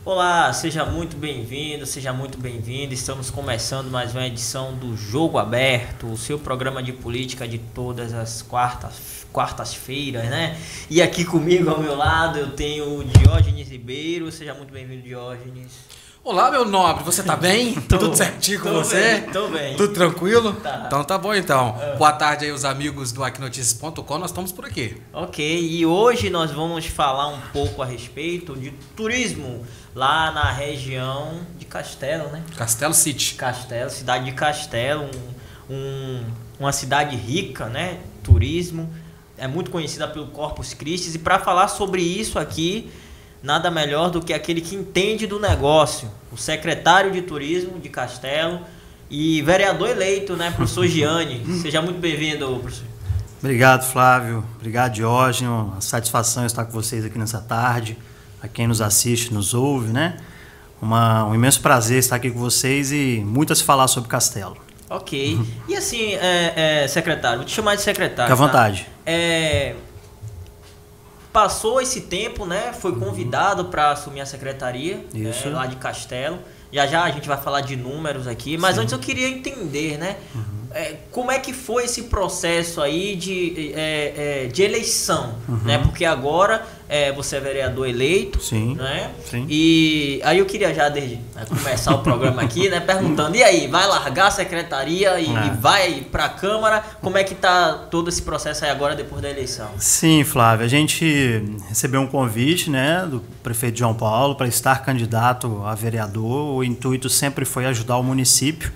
Olá, seja muito bem-vindo, seja muito bem-vindo. Estamos começando mais uma edição do Jogo Aberto, o seu programa de política de todas as quartas-feiras, né? E aqui comigo ao meu lado eu tenho o Diógenes Ribeiro. Seja muito bem-vindo, Diógenes. Olá, meu nobre, você tá bem? Tudo certinho com você? Tô bem. Tudo tranquilo? Tá. Então tá bom então. Boa tarde aí os amigos do aquinoticias.com, nós estamos por aqui. Ok, e hoje nós vamos falar um pouco a respeito de turismo lá na região de Castelo, né? Castelo City. Castelo, cidade de Castelo, uma cidade rica, né? Turismo, é muito conhecida pelo Corpus Christi, e para falar sobre isso aqui, nada melhor do que aquele que entende do negócio, o secretário de turismo de Castelo e vereador eleito, né, professor Gianni. Seja muito bem-vindo, professor. Obrigado, Flávio. Obrigado, Diógenes. Uma satisfação estar com vocês aqui nessa tarde. A quem nos assiste, nos ouve, né? Um imenso prazer estar aqui com vocês e muito a se falar sobre Castelo. Ok. E assim, secretário, vou te chamar de secretário. Fique à vontade. Passou esse tempo, né? Foi convidado para assumir a secretaria, né, lá de Castelo. Já a gente vai falar de números aqui, mas antes eu queria entender, né? Como é que foi esse processo aí de eleição, né? Porque agora você é vereador eleito, né? Sim. E aí eu queria já desde começar o programa aqui, né? Perguntando, e aí, vai largar a secretaria e vai para a Câmara? Como é que tá todo esse processo aí agora depois da eleição? Sim, Flávio, a gente recebeu um convite, né, do prefeito João Paulo para estar candidato a vereador. O intuito sempre foi ajudar o município.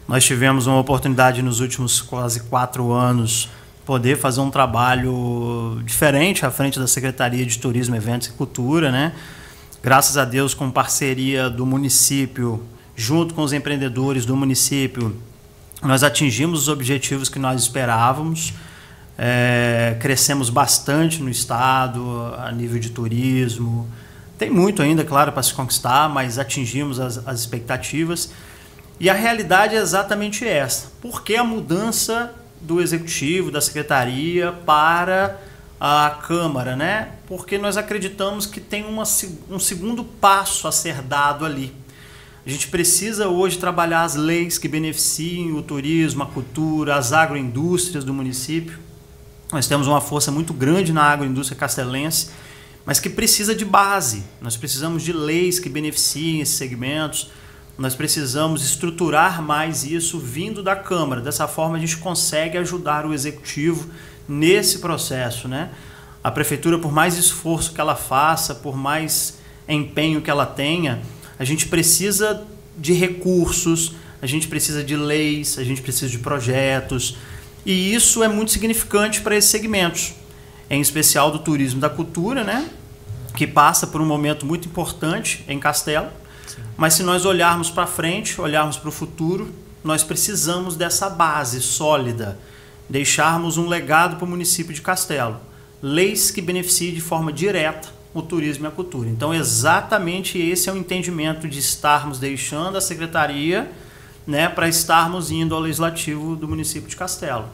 Nós tivemos uma oportunidade nos últimos quase 4 anos poder fazer um trabalho diferente à frente da Secretaria de Turismo, Eventos e Cultura, né? Graças a Deus, com parceria do município, junto com os empreendedores do município, nós atingimos os objetivos que nós esperávamos. Crescemos bastante no estado, a nível de turismo. Tem muito ainda, claro, para se conquistar, mas atingimos as expectativas. E a realidade é exatamente essa. Por que a mudança do executivo, da secretaria para a Câmara, né? Porque nós acreditamos que tem um segundo passo a ser dado ali. A gente precisa hoje trabalhar as leis que beneficiem o turismo, a cultura, as agroindústrias do município. Nós temos uma força muito grande na agroindústria castelense, mas que precisa de base. Nós precisamos de leis que beneficiem esses segmentos. Nós precisamos estruturar mais isso vindo da Câmara. Dessa forma, a gente consegue ajudar o Executivo nesse processo, né? A Prefeitura, por mais esforço que ela faça, por mais empenho que ela tenha, a gente precisa de recursos, a gente precisa de leis, a gente precisa de projetos. E isso é muito significante para esses segmentos, em especial do turismo e da cultura, né? Que passa por um momento muito importante em Castelo. Mas se nós olharmos para frente, olharmos para o futuro, nós precisamos dessa base sólida, deixarmos um legado para o município de Castelo. Leis que beneficiem de forma direta o turismo e a cultura. Então, exatamente esse é o entendimento de estarmos deixando a secretaria, né, para estarmos indo ao legislativo do município de Castelo.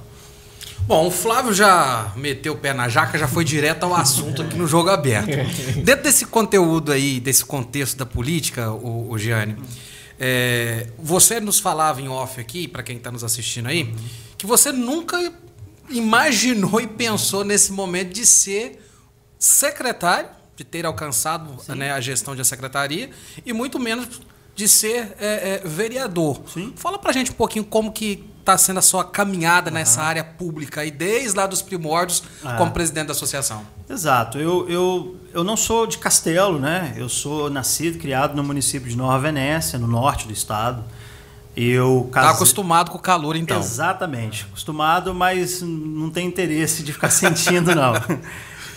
Bom, o Flávio já meteu o pé na jaca, já foi direto ao assunto aqui no Jogo Aberto. Dentro desse conteúdo aí, desse contexto da política, o Gianni, você nos falava em off aqui, para quem está nos assistindo aí, que você nunca imaginou e pensou nesse momento de ser secretário, de ter alcançado, né, a gestão de secretaria, e muito menos de ser vereador. Sim. Fala pra gente um pouquinho como que está sendo a sua caminhada nessa área pública e desde lá dos primórdios como presidente da associação. Exato. Eu não sou de Castelo, né? Eu sou nascido, criado no município de Nova Venécia, no norte do estado. Tá acostumado com o calor, então. Exatamente. Acostumado, mas não tem interesse de ficar sentindo, não.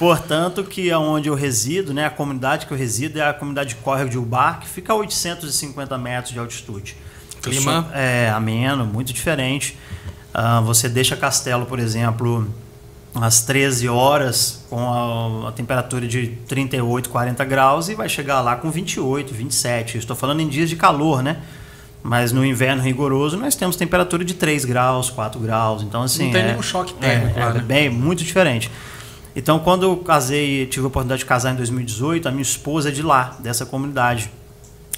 Portanto, que onde eu resido, né, a comunidade que eu resido é a comunidade de Córrego de Ubá, que fica a 850 metros de altitude. Clima ameno, muito diferente. Você deixa Castelo, por exemplo, às 13 horas com a temperatura de 38, 40 graus e vai chegar lá com 28, 27. Estou falando em dias de calor, né? Mas no inverno rigoroso nós temos temperatura de 3 graus, 4 graus. Então, assim, não tem nenhum choque térmico lá, né? Bem, muito diferente. Então, quando eu casei, tive a oportunidade de casar em 2018, a minha esposa é de lá, dessa comunidade.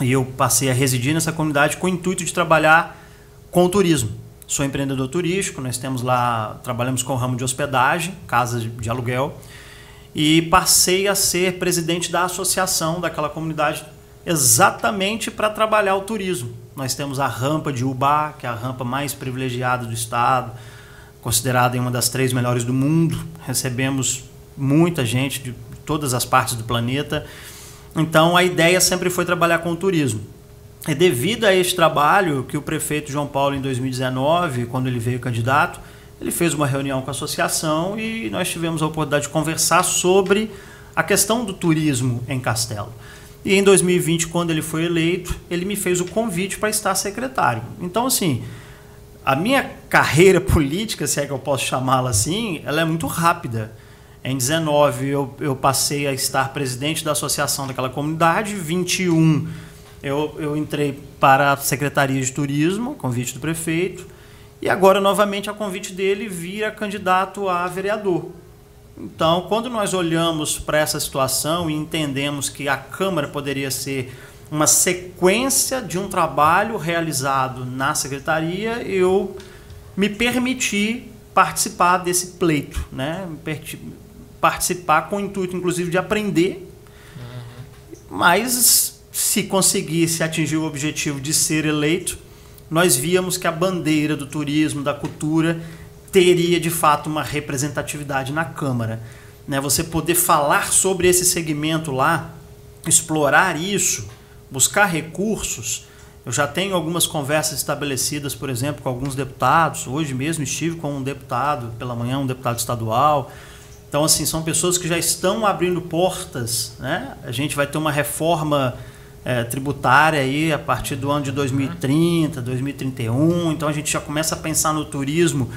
E eu passei a residir nessa comunidade com o intuito de trabalhar com o turismo. Sou empreendedor turístico, nós temos lá, trabalhamos com o ramo de hospedagem, casas de aluguel, e passei a ser presidente da associação daquela comunidade exatamente para trabalhar o turismo. Nós temos a rampa de Ubá, que é a rampa mais privilegiada do estado, considerada uma das 3 melhores do mundo. Recebemos muita gente de todas as partes do planeta. Então a ideia sempre foi trabalhar com o turismo. É devido a este trabalho que o prefeito João Paulo, em 2019, quando ele veio candidato, ele fez uma reunião com a associação e nós tivemos a oportunidade de conversar sobre a questão do turismo em Castelo. E em 2020, quando ele foi eleito, ele me fez o convite para estar secretário. Então, assim, a minha carreira política, se é que eu posso chamá-la assim, ela é muito rápida. Em 19 eu passei a estar presidente da associação daquela comunidade. Em 21 eu entrei para a Secretaria de Turismo, convite do prefeito. E agora, novamente, a convite dele, vira candidato a vereador. Então, quando nós olhamos para essa situação e entendemos que a Câmara poderia ser uma sequência de um trabalho realizado na Secretaria, eu me permiti participar desse pleito, né? Participar com o intuito, inclusive, de aprender, mas se conseguisse atingir o objetivo de ser eleito, nós víamos que a bandeira do turismo, da cultura, teria de fato uma representatividade na Câmara. Né? Você poder falar sobre esse segmento lá, explorar isso, buscar recursos. Eu já tenho algumas conversas estabelecidas, por exemplo, com alguns deputados. Hoje mesmo estive com um deputado, pela manhã, um deputado estadual. Então, assim, são pessoas que já estão abrindo portas. Né? A gente vai ter uma reforma tributária aí a partir do ano de 2030, 2031. Então, a gente já começa a pensar no turismo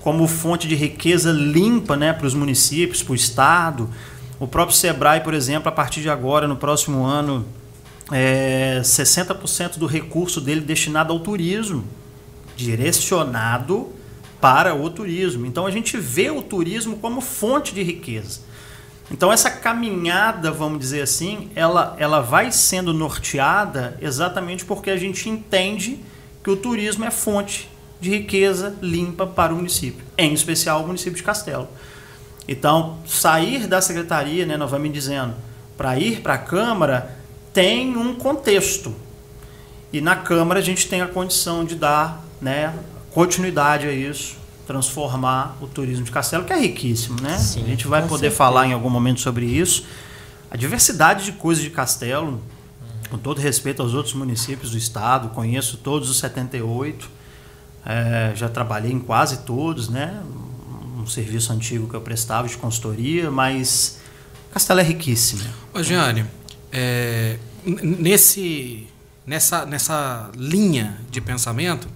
como fonte de riqueza limpa, né, para os municípios, para o estado. O próprio Sebrae, por exemplo, a partir de agora, no próximo ano, 60% do recurso dele destinado ao turismo, direcionado para o turismo. Então a gente vê o turismo como fonte de riqueza. Então essa caminhada, vamos dizer assim, ela vai sendo norteada exatamente porque a gente entende que o turismo é fonte de riqueza limpa para o município, em especial o município de Castelo. Então, sair da secretaria, né, novamente dizendo, para ir para a Câmara, tem um contexto. E na Câmara a gente tem a condição de dar, né, continuidade a isso, transformar o turismo de Castelo, que é riquíssimo, né? Sim, a gente vai poder certeza falar em algum momento sobre isso. A diversidade de coisas de Castelo, com todo respeito aos outros municípios do estado, conheço todos os 78, já trabalhei em quase todos, né? Um serviço antigo que eu prestava de consultoria, mas Castelo é riquíssimo. Ô, Giane, nessa linha de pensamento,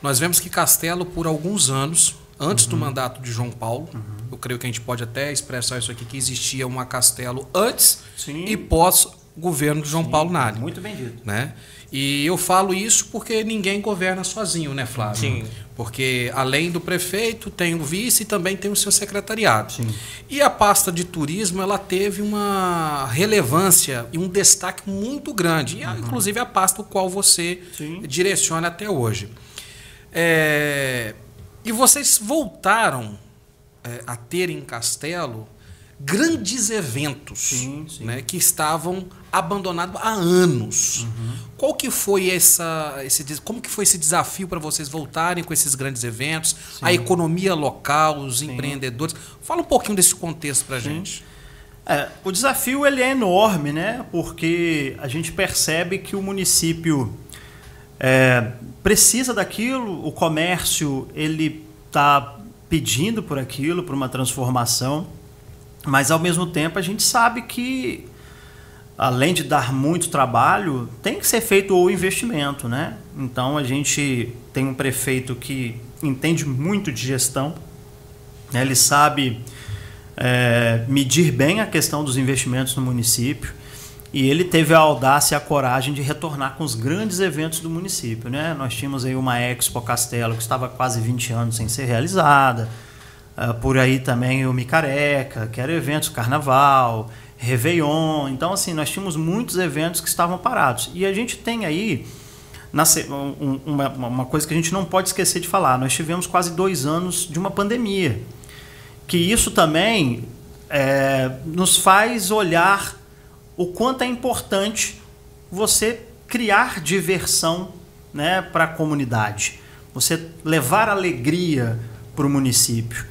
nós vemos que Castelo, por alguns anos, antes do mandato de João Paulo, eu creio que a gente pode até expressar isso aqui, que existia uma Castelo antes e pós governo de João Paulo Nali. Muito bem dito. Né? E eu falo isso porque ninguém governa sozinho, né, Flávio? Sim. Porque além do prefeito, tem o vice e também tem o seu secretariado. Sim. E a pasta de turismo, ela teve uma relevância e um destaque muito grande. E, inclusive, a pasta o qual você direciona até hoje. E vocês voltaram a ter em Castelo grandes eventos, né, que estavam abandonados há anos. Qual que foi como que foi esse desafio para vocês voltarem com esses grandes eventos, a economia local, os empreendedores? Fala um pouquinho desse contexto para a gente. O desafio ele é enorme, né? Porque a gente percebe que o município precisa daquilo, o comércio ele está pedindo por aquilo, por uma transformação, mas ao mesmo tempo a gente sabe que, além de dar muito trabalho, tem que ser feito o investimento, né? Então a gente tem um prefeito que entende muito de gestão, né? Ele sabe medir bem a questão dos investimentos no município. E ele teve a audácia e a coragem de retornar com os grandes eventos do município, né? Nós tínhamos aí uma Expo Castelo que estava quase 20 anos sem ser realizada. Por aí também o Micareca, que era eventos, Carnaval, Réveillon. Então, assim, nós tínhamos muitos eventos que estavam parados. E a gente tem aí uma coisa que a gente não pode esquecer de falar. Nós tivemos quase 2 anos de uma pandemia. Que isso também nos faz olhar o quanto é importante você criar diversão, né, para a comunidade. Você levar alegria para o município.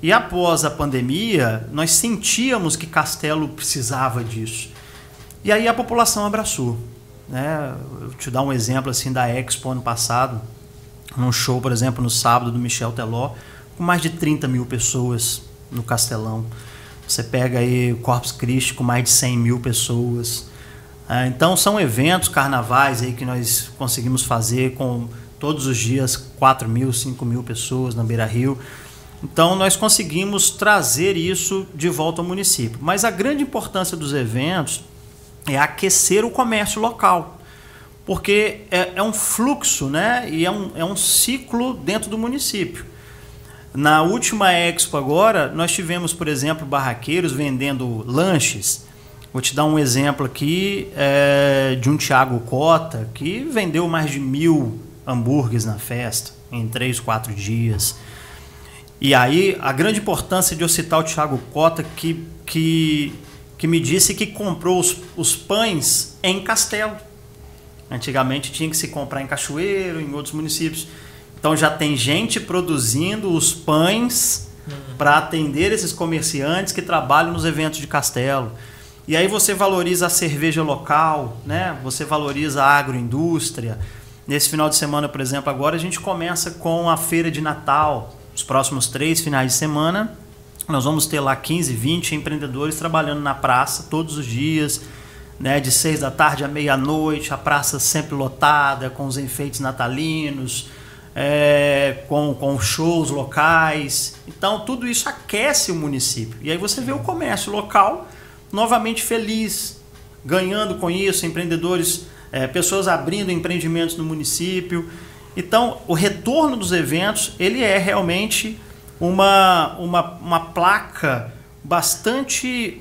E após a pandemia, nós sentíamos que Castelo precisava disso. E aí a população abraçou, né? Eu te dar um exemplo assim da Expo ano passado, num show, por exemplo, no sábado do Michel Teló, com mais de 30 mil pessoas no Castelão. Você pega aí o Corpus Christi com mais de 100 mil pessoas. Então são eventos, carnavais aí que nós conseguimos fazer com todos os dias 4 mil, 5 mil pessoas na Beira Rio. Então nós conseguimos trazer isso de volta ao município. Mas a grande importância dos eventos é aquecer o comércio local. Porque é um fluxo, né? E é um ciclo dentro do município. Na última Expo agora, nós tivemos, por exemplo, barraqueiros vendendo lanches. Vou te dar um exemplo aqui de um Thiago Cota, que vendeu mais de 1.000 hambúrgueres na festa, em 3, 4 dias. E aí, a grande importância de eu citar o Thiago Cota, que me disse que comprou os pães em Castelo. Antigamente tinha que se comprar em Cachoeiro, em outros municípios. Então já tem gente produzindo os pães para atender esses comerciantes que trabalham nos eventos de Castelo. E aí você valoriza a cerveja local, né? Você valoriza a agroindústria. Nesse final de semana, por exemplo, agora a gente começa com a feira de Natal. Os próximos 3 finais de semana, nós vamos ter lá 15, 20 empreendedores trabalhando na praça todos os dias, né? De 6 da tarde à meia-noite, a praça sempre lotada, com os enfeites natalinos, com shows locais. Então tudo isso aquece o município. E aí você vê o comércio local novamente feliz, ganhando com isso, empreendedores, pessoas abrindo empreendimentos no município. Então o retorno dos eventos ele é realmente uma placa bastante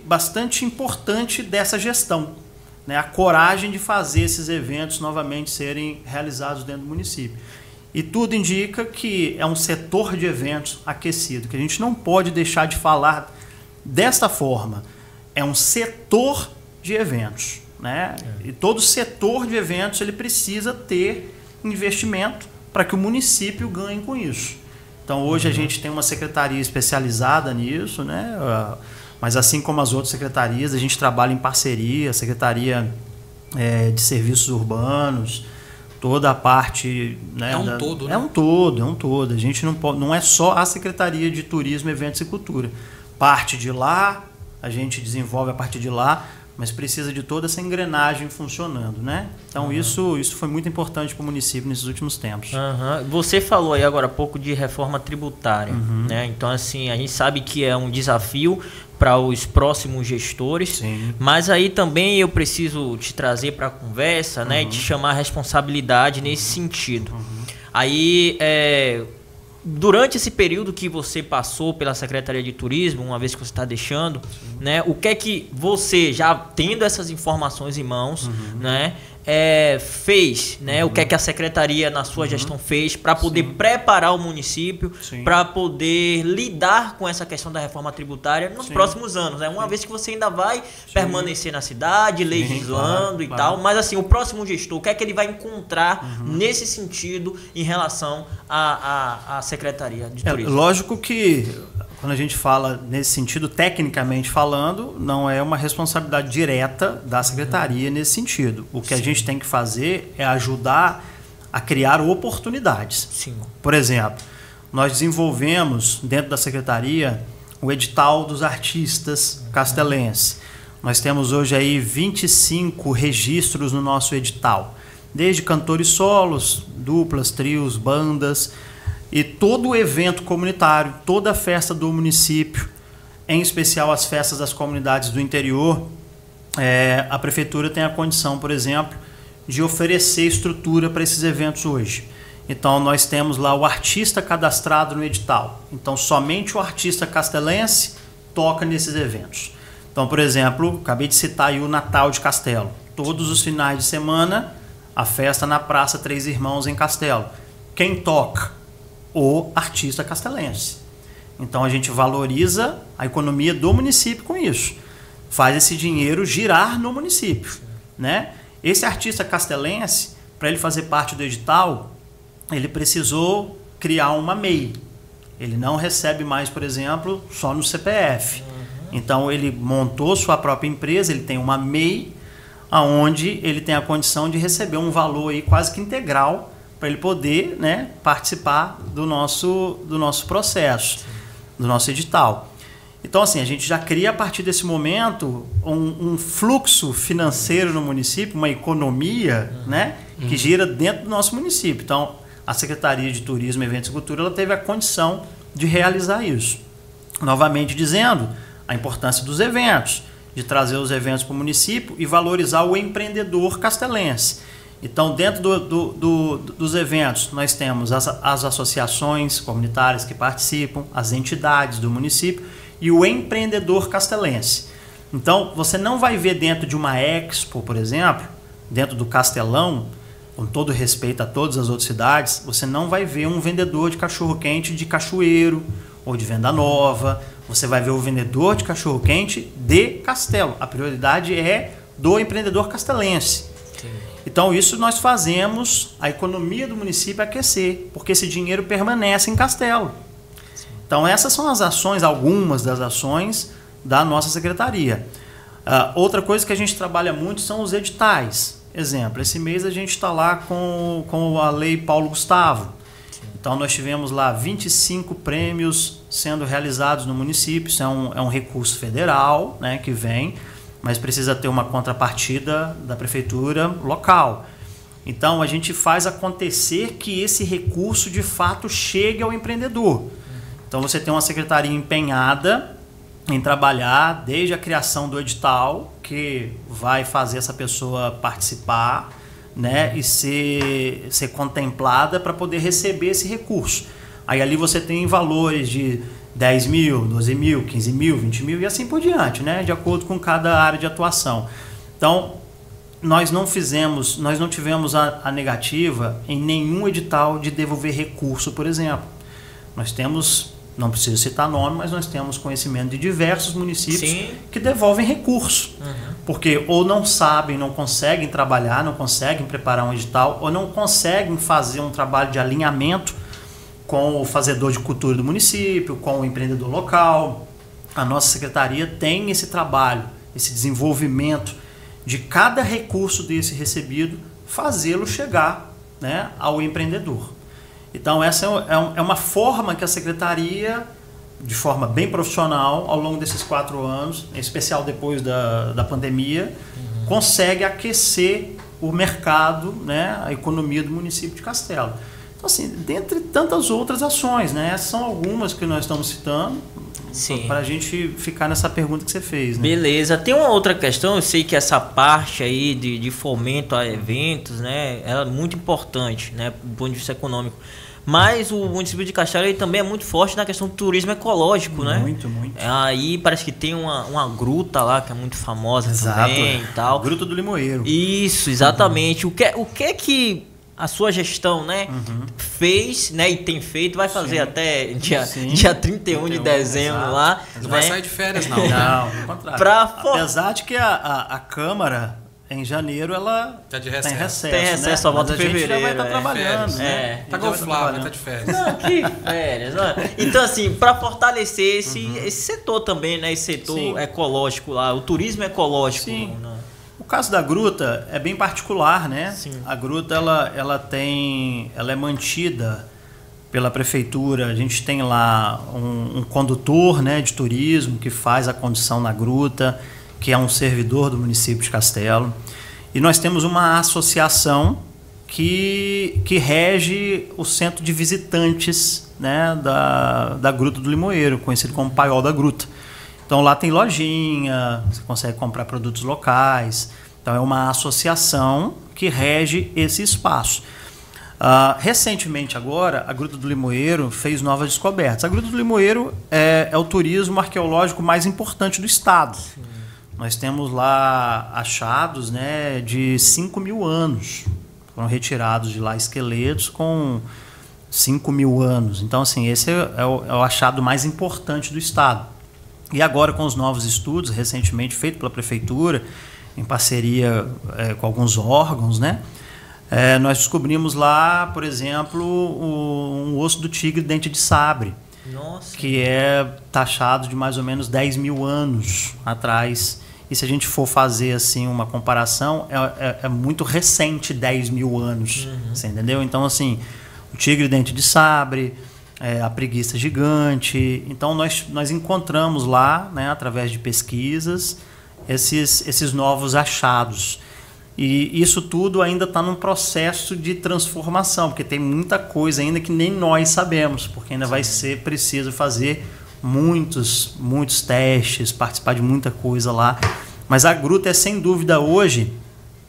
importante dessa gestão, né? A coragem de fazer esses eventos novamente serem realizados dentro do município. E tudo indica que é um setor de eventos aquecido, que a gente não pode deixar de falar desta forma. É um setor de eventos, né? E todo setor de eventos ele precisa ter investimento para que o município ganhe com isso. Então hoje a gente tem uma secretaria especializada nisso, né? Mas assim como as outras secretarias, a gente trabalha em parceria, a Secretaria de Serviços Urbanos, toda a parte, né, todo, né? É um todo. A gente não é só a Secretaria de Turismo, Eventos e Cultura. Parte de lá, a gente desenvolve a partir de lá, mas precisa de toda essa engrenagem funcionando, né? Então isso foi muito importante para o município nesses últimos tempos. Você falou aí agora há pouco de reforma tributária, né? Então assim, a gente sabe que é um desafio para os próximos gestores. Sim. Mas aí também eu preciso te trazer para a conversa, né, e te chamar a responsabilidade nesse sentido. Aí, durante esse período que você passou pela Secretaria de Turismo, uma vez que você está deixando, né, o que é que você, já tendo essas informações em mãos, né, fez, né? O que é que a Secretaria na sua gestão fez para poder preparar o município para poder lidar com essa questão da reforma tributária nos próximos anos, né? Uma vez que você ainda vai permanecer na cidade, legislando tal, mas assim, o próximo gestor, o que é que ele vai encontrar nesse sentido em relação à Secretaria de Turismo? Lógico que quando a gente fala nesse sentido, tecnicamente falando, não é uma responsabilidade direta da Secretaria nesse sentido. O que a gente tem que fazer é ajudar a criar oportunidades. Sim. Por exemplo, nós desenvolvemos dentro da Secretaria o edital dos artistas castelenses. Nós temos hoje aí 25 registros no nosso edital. Desde cantores solos, duplas, trios, bandas. E todo o evento comunitário, toda a festa do município, em especial as festas das comunidades do interior, a prefeitura tem a condição, por exemplo, de oferecer estrutura para esses eventos hoje. Então, nós temos lá o artista cadastrado no edital. Então, somente o artista castelense toca nesses eventos. Então, por exemplo, acabei de citar aí o Natal de Castelo. Todos os finais de semana, a festa na Praça Três Irmãos em Castelo. Quem toca? O artista castelense. Então, a gente valoriza a economia do município com isso. Faz esse dinheiro girar no município, né? Esse artista castelense, para ele fazer parte do edital, ele precisou criar uma MEI. Ele não recebe mais, por exemplo, só no CPF. Então, ele montou sua própria empresa, ele tem uma MEI, onde ele tem a condição de receber um valor aí quase que integral para ele poder, né, participar do nosso processo, do nosso edital. Então, assim, a gente já cria a partir desse momento um fluxo financeiro no município, uma economia, né, que gira dentro do nosso município. Então, a Secretaria de Turismo, Eventos e Cultura, ela teve a condição de realizar isso. Novamente dizendo, a importância dos eventos, de trazer os eventos para o município e valorizar o empreendedor castelense. Então, dentro dos eventos, nós temos as associações comunitárias que participam, as entidades do município e o empreendedor castelense. Então, você não vai ver dentro de uma expo, por exemplo, dentro do Castelão, com todo respeito a todas as outras cidades, você não vai ver um vendedor de cachorro-quente de Cachoeiro ou de Venda Nova. Você vai ver o vendedor de cachorro-quente de Castelo. A prioridade é do empreendedor castelense. Sim. Então, isso nós fazemos a economia do município aquecer, porque esse dinheiro permanece em Castelo. Sim. Então, essas são as ações, algumas das ações da nossa secretaria. Outra coisa que a gente trabalha muito são os editais. Exemplo, esse mês a gente está lá com a Lei Paulo Gustavo. Então, nós tivemos lá 25 prêmios sendo realizados no município. Isso é um recurso federal, né, que vem, mas precisa ter uma contrapartida da prefeitura local. Então, a gente faz acontecer que esse recurso, de fato, chegue ao empreendedor. Então, você tem uma secretaria empenhada em trabalhar desde a criação do edital, que vai fazer essa pessoa participar, né, e ser contemplada para poder receber esse recurso. Aí ali você tem valores de 10 mil, 12 mil, 15 mil, 20 mil e assim por diante, né, de acordo com cada área de atuação. Então, nós não tivemos a negativa em nenhum edital de devolver recurso, por exemplo. Nós temos, não preciso citar nome, mas nós temos conhecimento de diversos municípios Sim. que devolvem recurso. Porque ou não sabem, não conseguem trabalhar, não conseguem preparar um edital, ou não conseguem fazer um trabalho de alinhamento com o fazedor de cultura do município, com o empreendedor local. A nossa secretaria tem esse trabalho, esse desenvolvimento de cada recurso desse recebido, fazê-lo chegar, né, ao empreendedor. Então, essa é uma forma que a secretaria, de forma bem profissional, ao longo desses 4 anos, em especial depois da pandemia, consegue aquecer o mercado, né, a economia do município de Castelo. Então, assim, dentre tantas outras ações, né, essas são algumas que nós estamos citando para a gente ficar nessa pergunta que você fez. Né? Beleza. Tem uma outra questão, eu sei que essa parte aí de fomento a eventos, né, ela é muito importante, né, do ponto de vista econômico. Mas o município de Castelo ele também é muito forte na questão do turismo ecológico, né? Muito. Aí parece que tem uma gruta lá que é muito famosa também e tal. Gruta do Limoeiro. Isso, exatamente. O que que a sua gestão, né, fez, né, e tem feito, vai fazer até dia 31 de dezembro exato. Lá. Não vai sair de férias, não. Não, ao contrário. Apesar de que a Câmara, em janeiro, ela tá de recesso. Tem recesso, né? Só volta em fevereiro. Já vai estar trabalhando, né? Tá golflado, mas tá de férias. Não, que férias. Então, assim, para fortalecer esse setor também, né? Esse setor ecológico lá, o turismo ecológico. Sim. Né? O caso da gruta é bem particular, né? Sim. A gruta, ela é mantida pela prefeitura. A gente tem lá um condutor, né, de turismo que faz a condução na gruta, que é um servidor do município de Castelo. E nós temos uma associação que rege o centro de visitantes, né, da Gruta do Limoeiro, conhecido como Paiol da Gruta. Então lá tem lojinha, você consegue comprar produtos locais. Então é uma associação que rege esse espaço. Recentemente agora, a Gruta do Limoeiro fez novas descobertas. A Gruta do Limoeiro é o turismo arqueológico mais importante do estado. Sim. Nós temos lá achados, né, de 5.000 anos. Foram retirados de lá esqueletos com 5.000 anos. Então, assim, esse é o achado mais importante do estado. E agora, com os novos estudos, recentemente feitos pela prefeitura, em parceria com alguns órgãos, né? Nós descobrimos lá, por exemplo, um osso do tigre dente de sabre. Nossa. Que é taxado de mais ou menos 10.000 anos atrás. E se a gente for fazer assim uma comparação, é muito recente 10.000 anos. Uhum. Você entendeu? Então, assim, o tigre dente de sabre, a preguiça gigante. Então, nós encontramos lá, né, através de pesquisas, esses novos achados. E isso tudo ainda está num processo de transformação, porque tem muita coisa ainda que nem nós sabemos, porque ainda vai ser preciso fazer muitos testes, participar de muita coisa lá. Mas a gruta é, sem dúvida, hoje,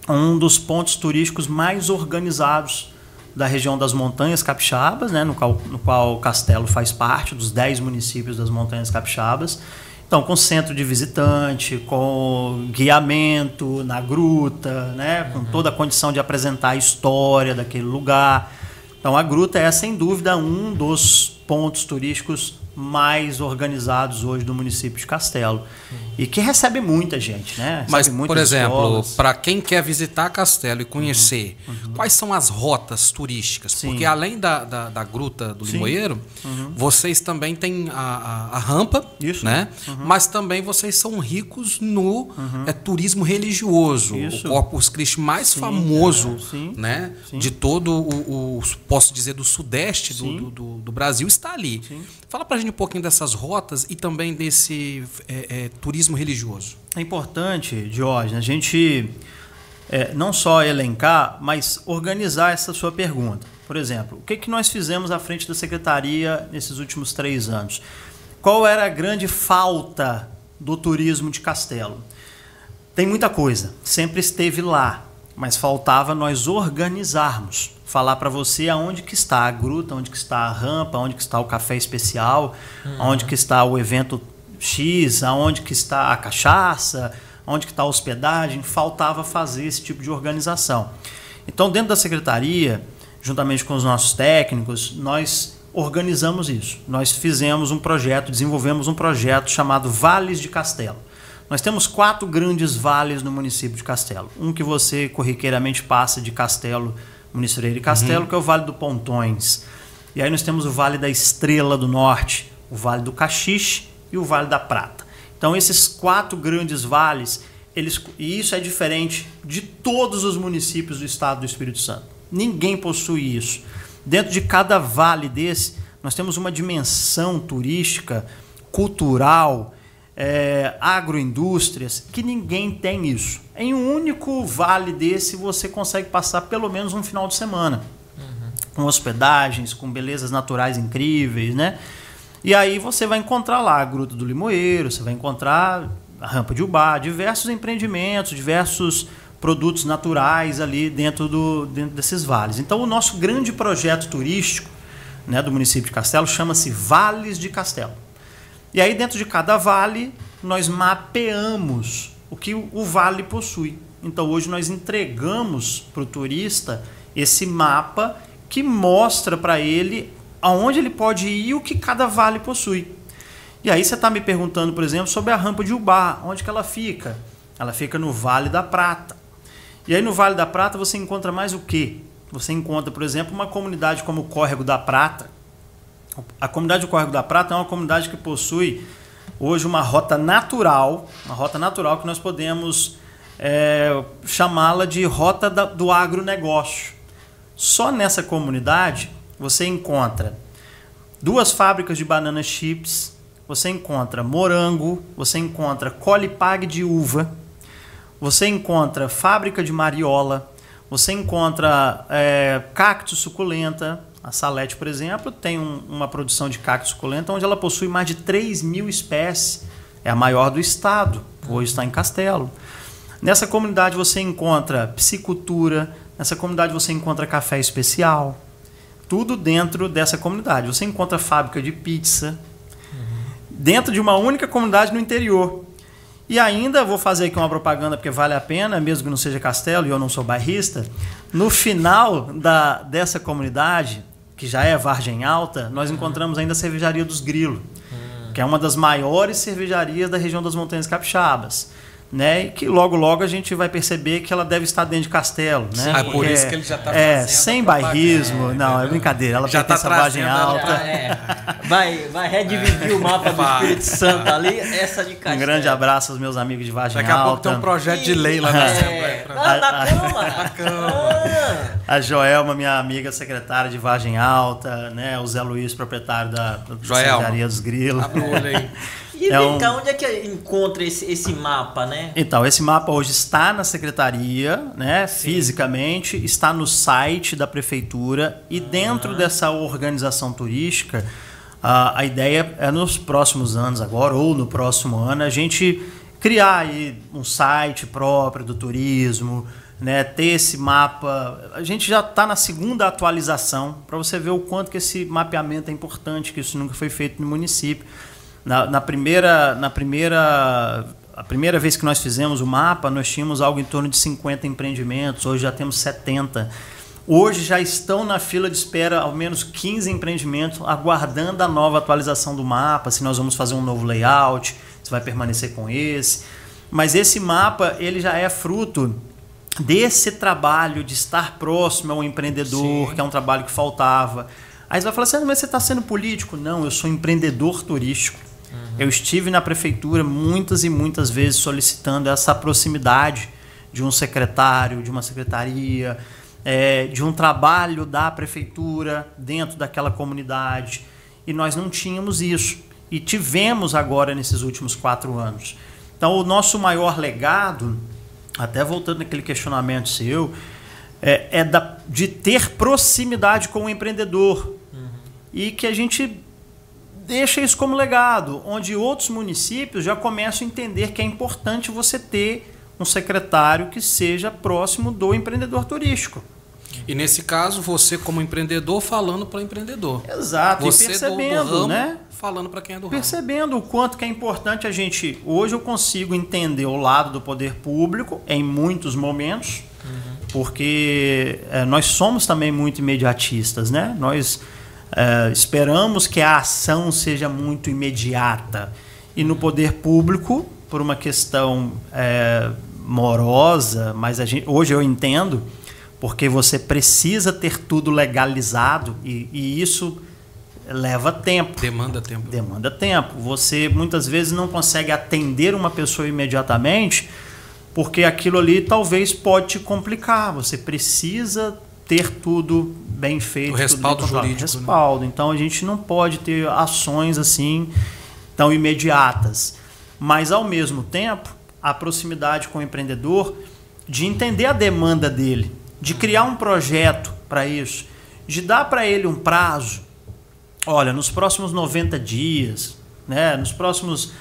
um dos pontos turísticos mais organizados da região das Montanhas Capixabas, né, no qual o Castelo faz parte, dos 10 municípios das Montanhas Capixabas. Então, com centro de visitante, com guiamento na gruta, né, com toda a condição de apresentar a história daquele lugar. Então, a gruta é, sem dúvida, um dos pontos turísticos mais organizados hoje do município de Castelo. E que recebe muita gente, né? Mas, por exemplo, para quem quer visitar Castelo e conhecer, quais são as rotas turísticas? Sim. Porque além da Gruta do Limoeiro, vocês também têm a rampa, isso, né? Mas também vocês são ricos no turismo religioso. Isso. O Corpus Christi mais famoso, né? De todo posso dizer, do sudeste do Brasil está ali. Sim. Fala pra gente um pouquinho dessas rotas e também desse turismo religioso. É importante, Diógenes, a gente não só elencar, mas organizar essa sua pergunta. Por exemplo, o que nós fizemos à frente da Secretaria nesses últimos 3 anos? Qual era a grande falta do turismo de Castelo? Tem muita coisa, sempre esteve lá, mas faltava nós organizarmos. Falar para você aonde que está a gruta, onde que está a rampa, onde que está o café especial, onde que está o evento X, aonde que está a cachaça, onde que está a hospedagem. Faltava fazer esse tipo de organização. Então, dentro da secretaria, juntamente com os nossos técnicos, nós organizamos isso. Nós fizemos um projeto, desenvolvemos um projeto chamado Vales de Castelo. Nós temos 4 grandes vales no município de Castelo. Um que você corriqueiramente passa de Castelo, Muniz Freire e Castelo, que é o Vale do Pontões. E aí nós temos o Vale da Estrela do Norte, o Vale do Caxixe e o Vale da Prata. Então esses 4 grandes vales, e isso é diferente de todos os municípios do estado do Espírito Santo. Ninguém possui isso. Dentro de cada vale desse, nós temos uma dimensão turística, cultural, agroindústrias, que ninguém tem isso. Em um único vale desse, você consegue passar pelo menos um final de semana. Com hospedagens, com belezas naturais incríveis, né? E aí você vai encontrar lá a Gruta do Limoeiro, você vai encontrar a Rampa de Ubá, diversos empreendimentos, diversos produtos naturais ali dentro desses vales. Então, o nosso grande projeto turístico, né, do município de Castelo chama-se Vales de Castelo. E aí, dentro de cada vale, nós mapeamos o que o vale possui. Então, hoje nós entregamos para o turista esse mapa que mostra para ele aonde ele pode ir e o que cada vale possui. E aí você está me perguntando, por exemplo, sobre a Rampa de Ubá. Onde que ela fica? Ela fica no Vale da Prata. E aí no Vale da Prata você encontra mais o quê? Você encontra, por exemplo, uma comunidade como o Córrego da Prata. A comunidade do Córrego da Prata é uma comunidade que possui hoje uma rota natural que nós podemos chamá-la de rota do agronegócio. Só nessa comunidade você encontra 2 fábricas de banana chips, você encontra morango, você encontra colhe-pague de uva, você encontra fábrica de mariola, você encontra cacto suculenta. A Salete, por exemplo, tem uma produção de cacto suculenta onde ela possui mais de 3.000 espécies é a maior do estado, hoje está em Castelo. Nessa comunidade você encontra piscicultura, nessa comunidade você encontra café especial, tudo dentro dessa comunidade. Você encontra fábrica de pizza, dentro de uma única comunidade no interior. E ainda vou fazer aqui uma propaganda, porque vale a pena, mesmo que não seja Castelo e eu não sou bairrista, no final dessa comunidade, que já é Vargem Alta, nós encontramos ainda a Cervejaria dos Grilos, que é uma das maiores cervejarias da região das Montanhas Capixabas. Né? E que logo a gente vai perceber que ela deve estar dentro de Castelo, né? Sim, por isso que ele já está fazendo sem bairrismo, não, é brincadeira, ela já pertence à Vargem Alta. Vai redividir o mapa do Espírito Santo ali, essa de Castelo. Um grande abraço aos meus amigos de Vargem Alta. Daqui a pouco tem um projeto de lei lá na Assembleia. Na Câmara. A Joelma, minha amiga secretária de Vargem Alta, né? O Zé Luiz, proprietário da Cervejaria dos Grilos. Abre o olho aí. E vem cá, onde é que encontra esse mapa, né? Então, esse mapa hoje está na secretaria, né? Fisicamente, está no site da prefeitura e dentro dessa organização turística, a ideia é nos próximos anos agora, ou no próximo ano, a gente criar aí um site próprio do turismo, né? Ter esse mapa. A gente já está na segunda atualização, para você ver o quanto que esse mapeamento é importante, que isso nunca foi feito no município. A primeira vez que nós fizemos o mapa, nós tínhamos algo em torno de 50 empreendimentos, hoje já temos 70. Hoje já estão na fila de espera ao menos 15 empreendimentos, aguardando a nova atualização do mapa, se nós vamos fazer um novo layout, se vai permanecer com esse. Mas esse mapa ele já é fruto desse trabalho de estar próximo ao empreendedor, Sim. que é um trabalho que faltava. Aí você vai falar assim, mas você está sendo político? Não, eu sou empreendedor turístico. Eu estive na prefeitura muitas e muitas vezes solicitando essa proximidade de um secretário, de uma secretaria, de um trabalho da prefeitura dentro daquela comunidade. E nós não tínhamos isso. E tivemos agora nesses últimos 4 anos. Então, o nosso maior legado, até voltando naquele questionamento seu, de ter proximidade com o empreendedor. E que a gente deixa isso como legado, onde outros municípios já começam a entender que é importante você ter um secretário que seja próximo do empreendedor turístico. E nesse caso, você como empreendedor falando para o empreendedor. Exato, você e percebendo, do ramo, né? Falando para quem é do ramo. Percebendo o quanto que é importante a gente... Hoje eu consigo entender o lado do poder público em muitos momentos, porque nós somos também muito imediatistas, né? Nós... esperamos que a ação seja muito imediata. E no poder público, por uma questão morosa, mas hoje eu entendo, porque você precisa ter tudo legalizado e isso leva tempo. Demanda tempo. Demanda tempo. Você muitas vezes não consegue atender uma pessoa imediatamente, porque aquilo ali talvez pode te complicar. Você precisa ter tudo bem feito, o respaldo tudo bem jurídico, respaldo. Né? Então a gente não pode ter ações assim tão imediatas, mas ao mesmo tempo a proximidade com o empreendedor, de entender a demanda dele, de criar um projeto para isso, de dar para ele um prazo. Olha, nos próximos 90 dias, né, nos próximos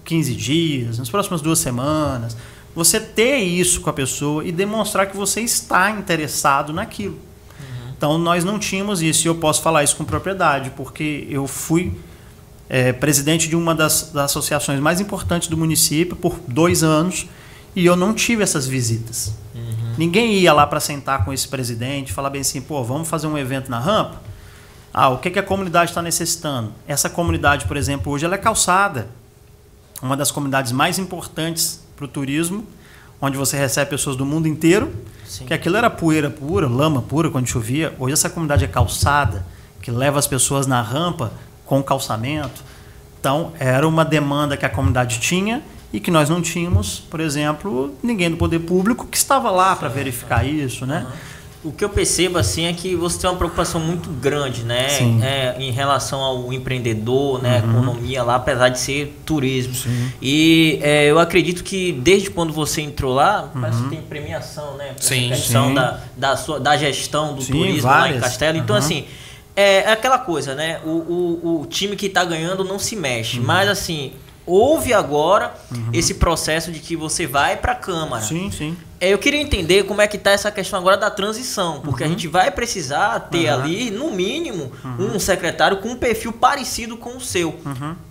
15 dias, nas próximas 2 semanas, você ter isso com a pessoa e demonstrar que você está interessado naquilo. Então, nós não tínhamos isso, e eu posso falar isso com propriedade, porque eu fui presidente de uma das associações mais importantes do município por 2 anos, e eu não tive essas visitas. Ninguém ia lá para sentar com esse presidente e falar bem assim, pô, vamos fazer um evento na rampa? O que a comunidade está necessitando? Essa comunidade, por exemplo, hoje ela é calçada. Uma das comunidades mais importantes para o turismo, onde você recebe pessoas do mundo inteiro, Sim. que aquilo era poeira pura, lama pura quando chovia. Hoje essa comunidade é calçada, que leva as pessoas na rampa com calçamento. Então, era uma demanda que a comunidade tinha e que nós não tínhamos, por exemplo, ninguém do poder público que estava lá para verificar isso, né? O que eu percebo assim é que você tem uma preocupação muito grande, né? Em relação ao empreendedor, né? Economia lá, apesar de ser turismo. Sim. E eu acredito que desde quando você entrou lá, parece que tem premiação, né? Sim. Questão da gestão do turismo várias. Lá em Castelo. Então, assim, é aquela coisa, né? O time que está ganhando não se mexe. Mas, assim, houve agora esse processo de que você vai para a Câmara. Sim, sim. Eu queria entender como é que está essa questão agora da transição, porque a gente vai precisar ter ali, no mínimo, um secretário com um perfil parecido com o seu.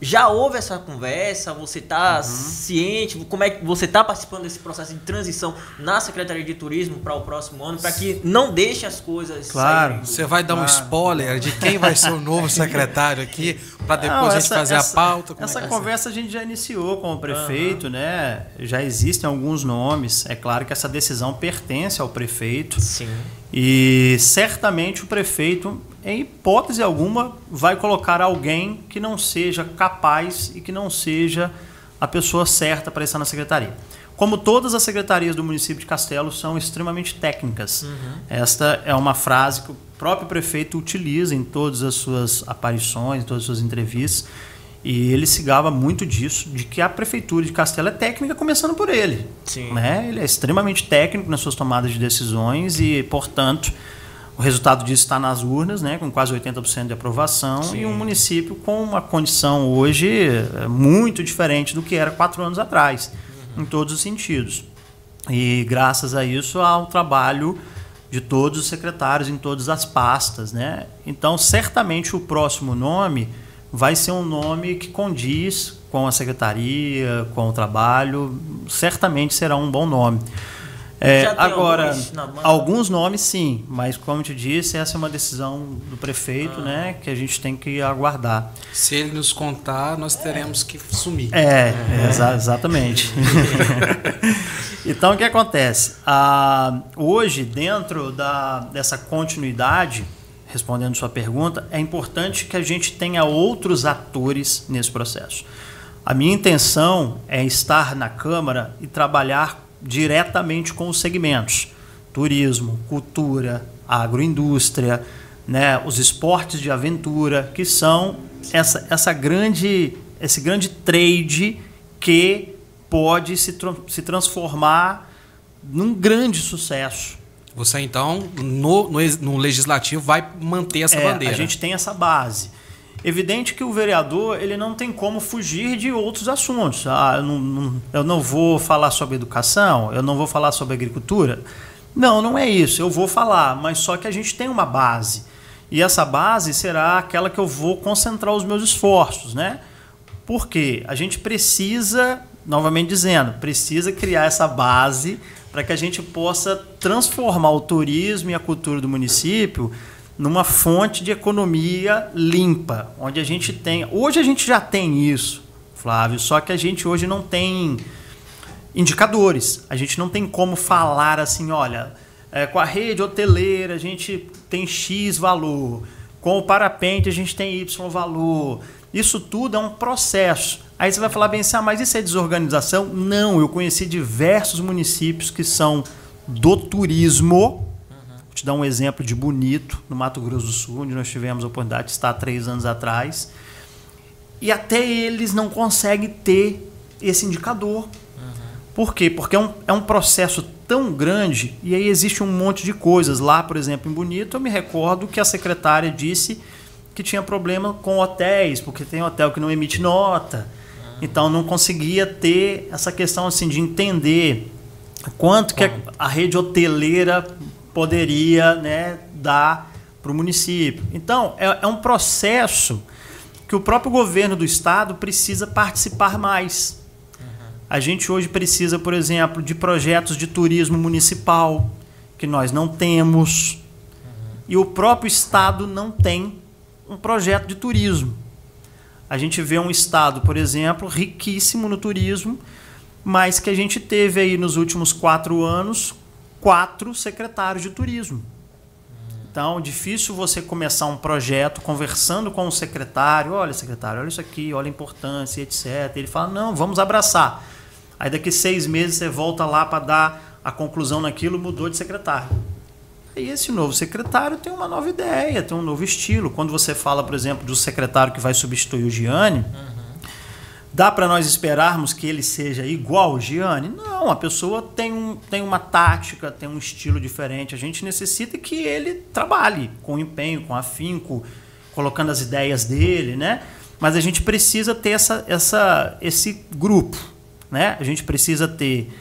Já houve essa conversa? Você está ciente? Como é que você está participando desse processo de transição na Secretaria de Turismo para o próximo ano, para que não deixe as coisas saírem? Você vai dar um spoiler de quem vai ser o novo secretário aqui, para depois a gente fazer a pauta? Essa conversa a gente já iniciou com o prefeito, né? Já existem alguns nomes. É claro que essa decisão pertence ao prefeito. Sim. E certamente o prefeito, em hipótese alguma, vai colocar alguém que não seja capaz e que não seja a pessoa certa para estar na secretaria. Como todas as secretarias do município de Castelo são extremamente técnicas. Esta é uma frase que o próprio prefeito utiliza em todas as suas aparições, em todas as suas entrevistas. E ele se gaba muito disso, de que a prefeitura de Castelo é técnica, começando por ele. Sim. Né? Ele é extremamente técnico nas suas tomadas de decisões e, portanto, o resultado disso está nas urnas, né? Com quase 80% de aprovação. Sim. E um município com uma condição hoje muito diferente do que era 4 anos atrás, em todos os sentidos. E graças a isso ao trabalho de todos os secretários em todas as pastas, né? Então, certamente o próximo nome vai ser um nome que condiz com a secretaria, com o trabalho, certamente será um bom nome. Agora, alguns nomes sim, mas como eu te disse, essa é uma decisão do prefeito, né, que a gente tem que aguardar. Se ele nos contar, nós teremos que sumir. Exatamente. Então, o que acontece? Hoje, dentro dessa continuidade, respondendo sua pergunta, é importante que a gente tenha outros atores nesse processo. A minha intenção é estar na Câmara e trabalhar diretamente com os segmentos: turismo, cultura, agroindústria, né, os esportes de aventura, que são esse grande trade que pode se transformar num grande sucesso. Você, então, no Legislativo, vai manter essa bandeira. A gente tem essa base. Evidente que o vereador ele não tem como fugir de outros assuntos. Eu não vou falar sobre educação, eu não vou falar sobre agricultura. Não é isso. Eu vou falar, mas só que a gente tem uma base. E essa base será aquela que eu vou concentrar os meus esforços, né? Porque a gente precisa, novamente dizendo, precisa criar essa base para que a gente possa transformar o turismo e a cultura do município numa fonte de economia limpa, onde a gente tem... Hoje a gente já tem isso, Flávio, só que a gente hoje não tem indicadores. A gente não tem como falar assim, olha, com a rede hoteleira a gente tem X valor, com o parapente a gente tem Y valor. Isso tudo é um processo. Aí você vai falar bem assim, mas isso é desorganização? Não, eu conheci diversos municípios que são do turismo. Vou te dar um exemplo de Bonito, no Mato Grosso do Sul, onde nós tivemos a oportunidade de estar há 3 anos atrás. E até eles não conseguem ter esse indicador. Por quê? Porque é um processo tão grande e aí existe um monte de coisas. Lá, por exemplo, em Bonito, eu me recordo que a secretária disse que tinha problema com hotéis, porque tem hotel que não emite nota. Então não conseguia ter essa questão assim de entender quanto que a rede hoteleira poderia, né, dar para o município. Então é um processo que o próprio governo do estado precisa participar mais. A gente hoje precisa, por exemplo, de projetos de turismo municipal que nós não temos, e o próprio estado não tem um projeto de turismo. A gente vê um estado, por exemplo, riquíssimo no turismo, mas que a gente teve aí nos últimos 4 anos 4 secretários de turismo. Então, difícil você começar um projeto conversando com o secretário. Olha, secretário, olha isso aqui, olha a importância, etc. Ele fala, não, vamos abraçar. Aí daqui 6 meses você volta lá para dar a conclusão naquilo, mudou de secretário. E esse novo secretário tem uma nova ideia, tem um novo estilo. Quando você fala, por exemplo, do secretário que vai substituir o Gianni, dá para nós esperarmos que ele seja igual ao Gianni? Não, a pessoa tem uma tática, tem um estilo diferente. A gente necessita que ele trabalhe com empenho, com afinco, colocando as ideias dele, né? mas a gente precisa ter esse grupo, né? A gente precisa ter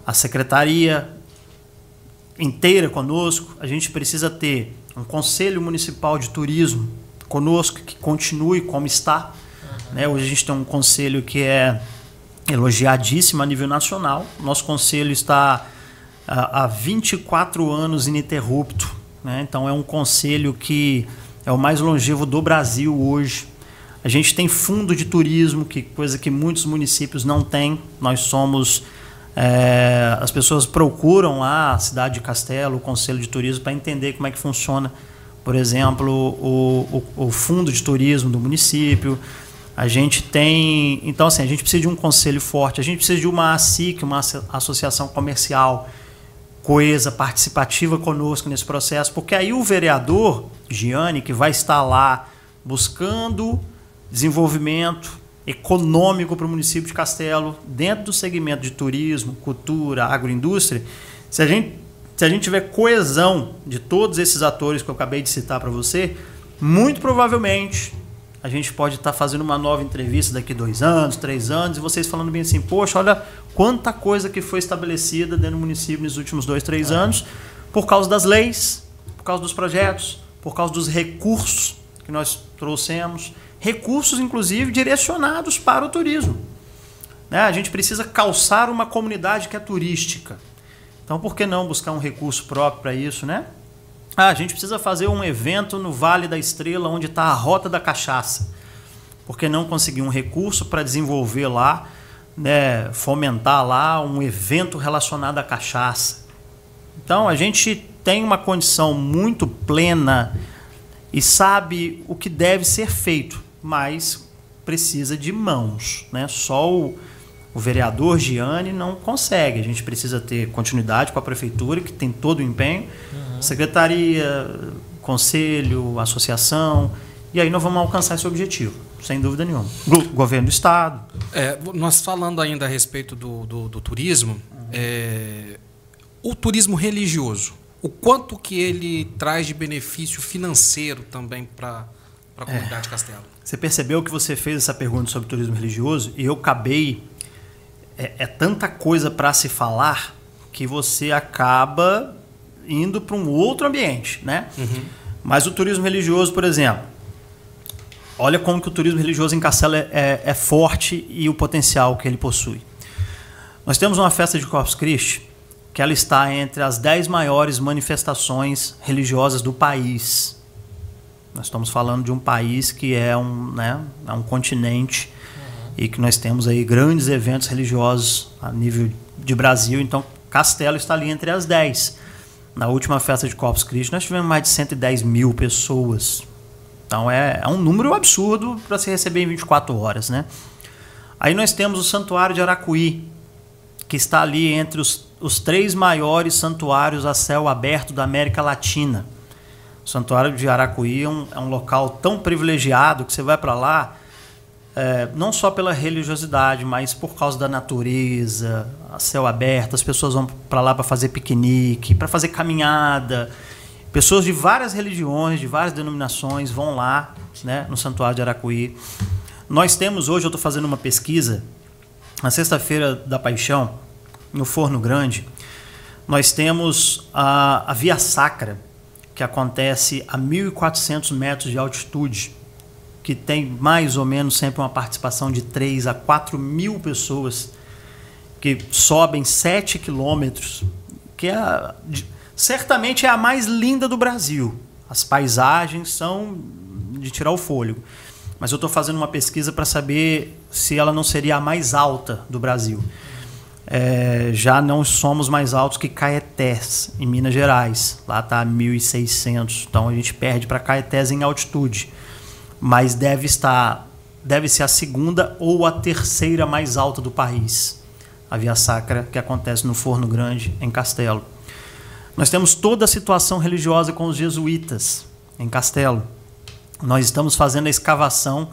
a secretaria inteira conosco, a gente precisa ter um Conselho Municipal de Turismo conosco, que continue como está. Né? Hoje a gente tem um conselho que é elogiadíssimo a nível nacional. Nosso conselho está há 24 anos ininterrupto. Né? Então é um conselho que é o mais longevo do Brasil hoje. A gente tem fundo de turismo, coisa que muitos municípios não têm. Nós somos... as pessoas procuram lá a cidade de Castelo, o Conselho de Turismo, para entender como é que funciona, por exemplo, o fundo de turismo do município. A gente tem... Então, assim, a gente precisa de um conselho forte, a gente precisa de uma ASIC, uma associação comercial coesa, participativa conosco nesse processo, porque aí o vereador, Giane, que vai estar lá buscando desenvolvimento econômico para o município de Castelo, dentro do segmento de turismo, cultura, agroindústria, se a gente tiver coesão de todos esses atores que eu acabei de citar para você, muito provavelmente a gente pode estar fazendo uma nova entrevista daqui 2 anos, 3 anos, e vocês falando bem assim, poxa, olha quanta coisa que foi estabelecida dentro do município nos últimos 2, 3 anos, por causa das leis, por causa dos projetos, por causa dos recursos que nós trouxemos, recursos, inclusive, direcionados para o turismo. Né? A gente precisa calçar uma comunidade que é turística. Então, por que não buscar um recurso próprio para isso, né? A gente precisa fazer um evento no Vale da Estrela, onde está a Rota da Cachaça. Por que não conseguir um recurso para desenvolver lá, né, fomentar lá um evento relacionado à cachaça? Então, a gente tem uma condição muito plena e sabe o que deve ser feito, mas precisa de mãos, né? Só o vereador Giane não consegue. A gente precisa ter continuidade com a prefeitura, que tem todo o empenho, secretaria, conselho, associação, e aí nós vamos alcançar esse objetivo, sem dúvida nenhuma. Governo do Estado. Nós falando ainda a respeito do turismo, o turismo religioso, o quanto que ele traz de benefício financeiro também para a comunidade de Castelo? Você percebeu que você fez essa pergunta sobre turismo religioso e eu acabei... É tanta coisa para se falar que você acaba indo para um outro ambiente, né? Uhum. Mas o turismo religioso, por exemplo, olha como que o turismo religioso em Castelo é forte e o potencial que ele possui. Nós temos uma festa de Corpus Christi que ela está entre as 10 maiores manifestações religiosas do país. Nós estamos falando de um país que é um continente e que nós temos aí grandes eventos religiosos a nível de Brasil. Então, Castelo está ali entre as 10. Na última festa de Corpus Christi, nós tivemos mais de 110 mil pessoas. Então, é um número absurdo para se receber em 24 horas, né? Aí nós temos o Santuário de Aracuí, que está ali entre os 3 maiores santuários a céu aberto da América Latina. O Santuário de Aracuí é um local tão privilegiado que você vai para lá, não só pela religiosidade, mas por causa da natureza, a céu aberto. As pessoas vão para lá para fazer piquenique, para fazer caminhada. Pessoas de várias religiões, de várias denominações vão lá, né, no Santuário de Aracuí. Nós temos hoje, eu estou fazendo uma pesquisa, na Sexta-feira da Paixão, no Forno Grande, nós temos a Via Sacra, que acontece a 1.400 metros de altitude, que tem mais ou menos sempre uma participação de 3 a 4 mil pessoas, que sobem 7 quilômetros, que certamente é a mais linda do Brasil. As paisagens são de tirar o fôlego. Mas eu estou fazendo uma pesquisa para saber se ela não seria a mais alta do Brasil. Já não somos mais altos que Caetés, em Minas Gerais. Lá está 1.600. Então a gente perde para Caetés em altitude. Mas deve ser a segunda ou a terceira mais alta do país. A Via Sacra, que acontece no Forno Grande, em Castelo. Nós temos toda a situação religiosa com os jesuítas, em Castelo. Nós estamos fazendo a escavação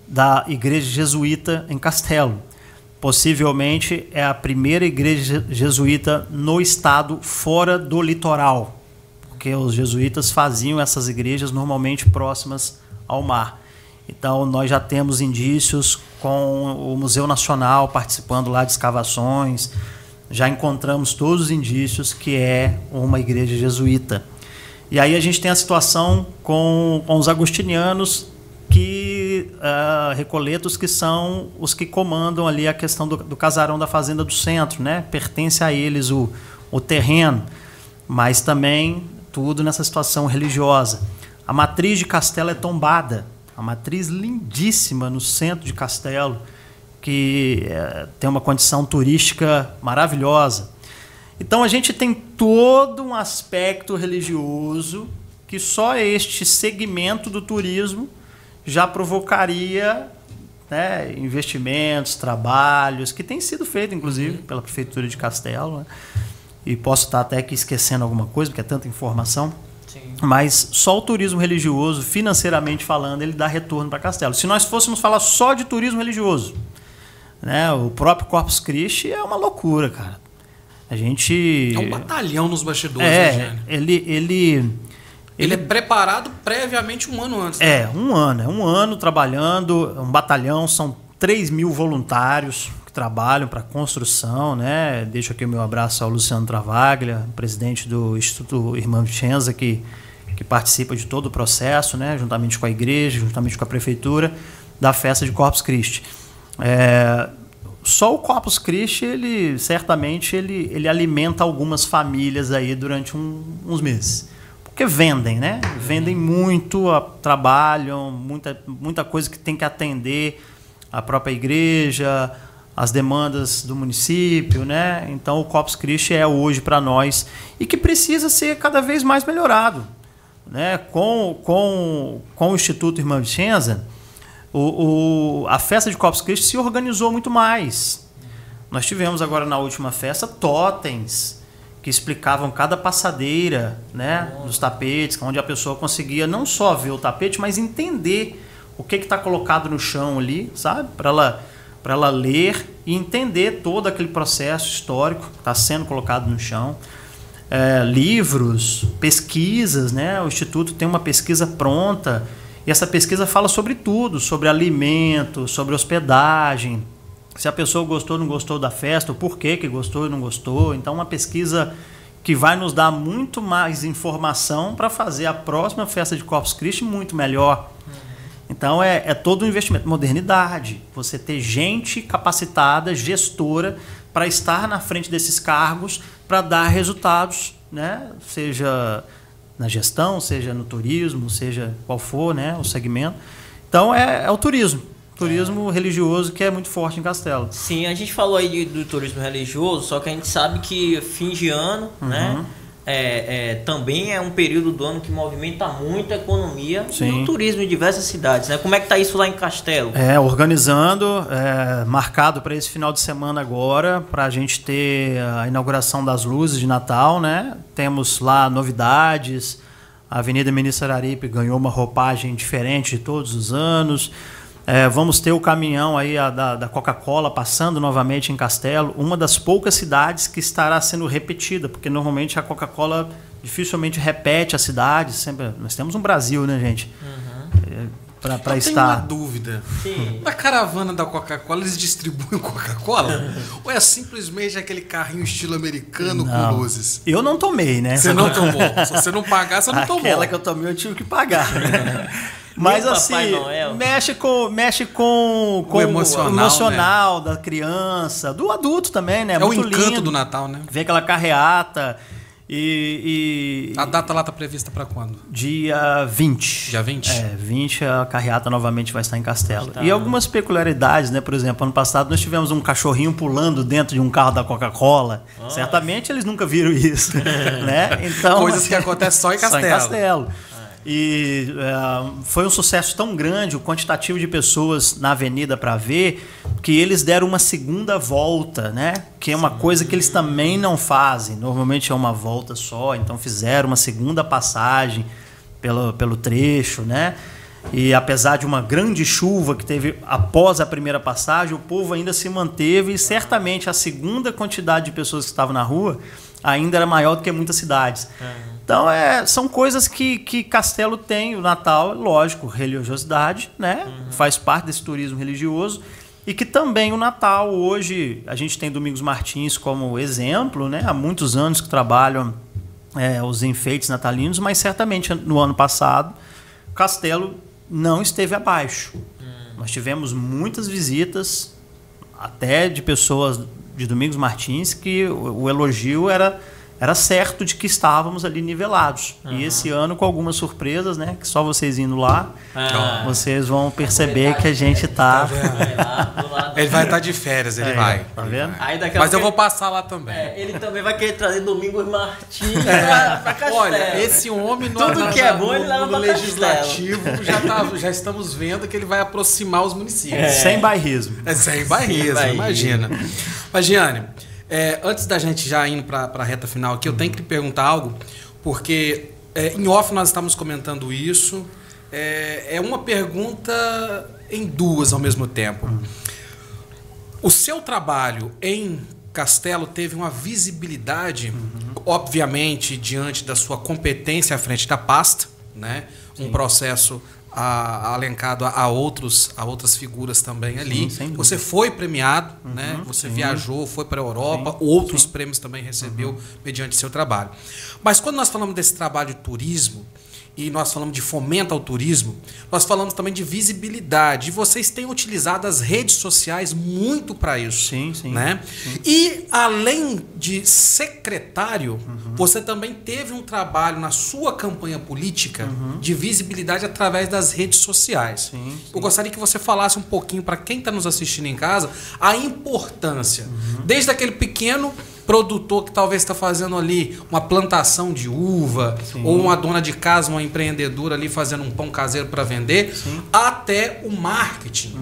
da igreja jesuíta em Castelo. Possivelmente é a primeira igreja jesuíta no estado fora do litoral, porque os jesuítas faziam essas igrejas normalmente próximas ao mar. Então, nós já temos indícios com o Museu Nacional participando lá de escavações. Já encontramos todos os indícios que é uma igreja jesuíta. E aí a gente tem a situação com os agostinianos, recoletos, que são os que comandam ali a questão do casarão da fazenda do centro, né? Pertence a eles o terreno, mas também tudo nessa situação religiosa. A matriz de Castelo é tombada, a matriz lindíssima no centro de Castelo, que tem uma condição turística maravilhosa. Então a gente tem todo um aspecto religioso que só este segmento do turismo já provocaria, né, investimentos, trabalhos, que tem sido feito, inclusive, pela Prefeitura de Castelo. Né? E posso estar até aqui esquecendo alguma coisa, porque é tanta informação. Sim. Mas só o turismo religioso, financeiramente falando, ele dá retorno para Castelo. Se nós fôssemos falar só de turismo religioso, né, o próprio Corpus Christi é uma loucura, cara. A gente... É um batalhão nos bastidores, né, Ele é preparado previamente um ano antes. Né? É um ano trabalhando, um batalhão, são 3.000 voluntários que trabalham para a construção, né? Deixo aqui o meu abraço ao Luciano Travaglia, presidente do Instituto Irmã Vicenza, que participa de todo o processo, né? Juntamente com a igreja, juntamente com a prefeitura, da festa de Corpus Christi. Só o Corpus Christi, certamente ele alimenta algumas famílias aí durante uns meses. Porque vendem, né? Vendem muito, trabalham, muita coisa que tem que atender a própria igreja, as demandas do município, né? Então o Corpus Christi é hoje para nós e que precisa ser cada vez mais melhorado, né? Com o Instituto Irmã Vicenza, a festa de Corpus Christi se organizou muito mais. Nós tivemos agora na última festa totens que explicavam cada passadeira, né, dos tapetes, onde a pessoa conseguia não só ver o tapete, mas entender o que está colocado no chão ali, sabe? Para ela ler e entender todo aquele processo histórico que está sendo colocado no chão. Livros, pesquisas, né? O Instituto tem uma pesquisa pronta e essa pesquisa fala sobre tudo, sobre alimento, sobre hospedagem, se a pessoa gostou ou não gostou da festa, o porquê que gostou e não gostou. Então, uma pesquisa que vai nos dar muito mais informação para fazer a próxima festa de Corpus Christi muito melhor. Então, é todo um investimento. Modernidade. Você ter gente capacitada, gestora, para estar na frente desses cargos, para dar resultados, né? Seja na gestão, seja no turismo, seja qual for, né, o segmento. Então, é o turismo. Turismo religioso que é muito forte em Castelo. Sim, a gente falou aí do turismo religioso, só que a gente sabe que fim de ano, né, também é um período do ano que movimenta muito a economia. Sim. E o turismo em diversas cidades, né? Como é que tá isso lá em Castelo? Organizando, marcado para esse final de semana agora, para a gente ter a inauguração das luzes de Natal, né? Temos lá novidades, a Avenida Ministro Araripe ganhou uma roupagem diferente de todos os anos. Vamos ter o caminhão aí da Coca-Cola passando novamente em Castelo, uma das poucas cidades que estará sendo repetida, porque normalmente a Coca-Cola dificilmente repete a cidade. Sempre, nós temos um Brasil, né, gente? Para estar. Tenho uma dúvida. Sim. Na caravana da Coca-Cola, eles distribuem Coca-Cola? Ou é simplesmente aquele carrinho estilo americano com luzes? Eu não tomei, né? Você não tomou. Se você não pagar, você não tomou. Aquela que eu tomei, eu tive que pagar. Mas assim, mexe com o emocional, né, da criança, do adulto também, né? É muito o encanto lindo do Natal, né? Ver aquela carreata A data lá está prevista para quando? Dia 20. Dia 20? 20 a carreata novamente vai estar em Castelo. E algumas peculiaridades, né? Por exemplo, ano passado nós tivemos um cachorrinho pulando dentro de um carro da Coca-Cola. Certamente eles nunca viram isso, né? Então, coisas que acontecem só em Castelo. Só em Castelo. E foi um sucesso tão grande, o quantitativo de pessoas na avenida para ver, que eles deram uma segunda volta, né? Que é uma coisa que eles também não fazem. Normalmente é uma volta só, então fizeram uma segunda passagem pelo trecho, né? E apesar de uma grande chuva que teve após a primeira passagem, o povo ainda se manteve e certamente a segunda quantidade de pessoas que estavam na rua ainda era maior do que muitas cidades. Então, são coisas que Castelo tem. O Natal, lógico, religiosidade, né? Faz parte desse turismo religioso. E que também o Natal, hoje, a gente tem Domingos Martins como exemplo, né? Há muitos anos que trabalham os enfeites natalinos, mas certamente no ano passado, Castelo não esteve abaixo. Nós tivemos muitas visitas, até de pessoas de Domingos Martins, que o elogio era certo de que estávamos ali nivelados. E esse ano, com algumas surpresas, né? Que só vocês indo lá, vocês vão perceber que a gente está... Ele vai estar de férias, ele vai. Tá vendo? Mas eu vou passar lá também. Ele também vai querer trazer Domingos Martins pra Castelo. Olha, esse homem tudo que é bom, ele leva no legislativo, já estamos vendo que ele vai aproximar os municípios. Sem bairrismo. Sem bairrismo, imagina. Mas, Giane, antes da gente já indo para a reta final aqui, eu tenho que te perguntar algo, porque em off nós estamos comentando isso. É uma pergunta em duas ao mesmo tempo. O seu trabalho em Castelo teve uma visibilidade, obviamente, diante da sua competência à frente da pasta, né? Um processo alencado a outras figuras também ali. Você foi premiado, né? Você viajou, foi para a Europa, outros prêmios também recebeu mediante seu trabalho. Mas quando nós falamos desse trabalho de turismo, e nós falamos de fomento ao turismo, nós falamos também de visibilidade. E vocês têm utilizado as redes sociais muito para isso. Né? E, além de secretário, você também teve um trabalho na sua campanha política de visibilidade através das redes sociais. Eu gostaria que você falasse um pouquinho para quem está nos assistindo em casa a importância, desde aquele pequeno produtor que talvez está fazendo ali uma plantação de uva, ou uma dona de casa, uma empreendedora ali fazendo um pão caseiro para vender, até o marketing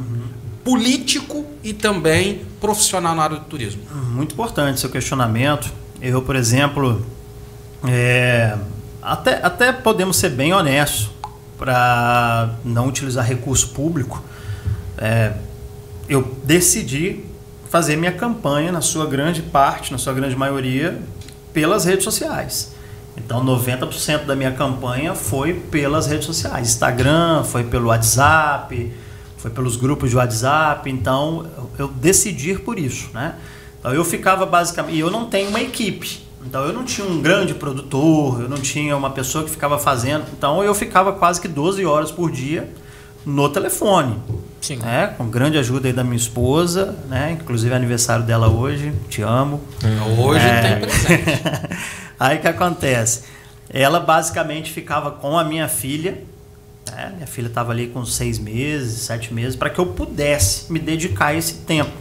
político e também profissional na área do turismo. Muito importante seu questionamento. Eu, por exemplo, até podemos ser bem honestos para não utilizar recurso público. Eu decidi fazer minha campanha, na sua grande parte, na sua grande maioria, pelas redes sociais. Então, 90% da minha campanha foi pelas redes sociais. Instagram, foi pelo WhatsApp, foi pelos grupos de WhatsApp. Então, eu decidi por isso, né? Então, eu ficava basicamente... E eu não tenho uma equipe. Então, eu não tinha um grande produtor, eu não tinha uma pessoa que ficava fazendo. Então, eu ficava quase que 12 horas por dia no telefone. Com grande ajuda aí da minha esposa, né? Inclusive é aniversário dela hoje, te amo. Hoje tem presente. Aí o que acontece? Ela basicamente ficava com a minha filha, né? Minha filha estava ali com 6 meses, 7 meses, para que eu pudesse me dedicar a esse tempo.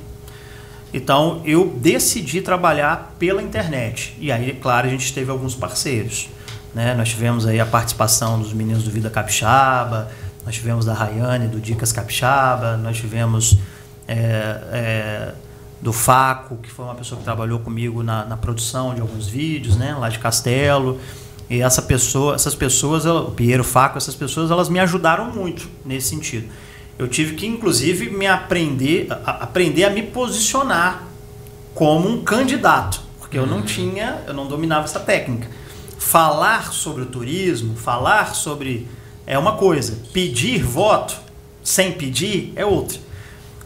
Então eu decidi trabalhar pela internet. E aí, claro, a gente teve alguns parceiros, né? Nós tivemos aí a participação dos meninos do Vida Capixaba, nós tivemos da Rayane, do Dicas Capixaba, nós tivemos do Faco, que foi uma pessoa que trabalhou comigo na produção de alguns vídeos, né, lá de Castelo. E essas pessoas, o Piero Faco, essas pessoas, elas me ajudaram muito nesse sentido. Eu tive que, inclusive, aprender a me posicionar como um candidato, porque eu não dominava essa técnica. Falar sobre o turismo, falar sobre... é uma coisa, pedir voto sem pedir é outra.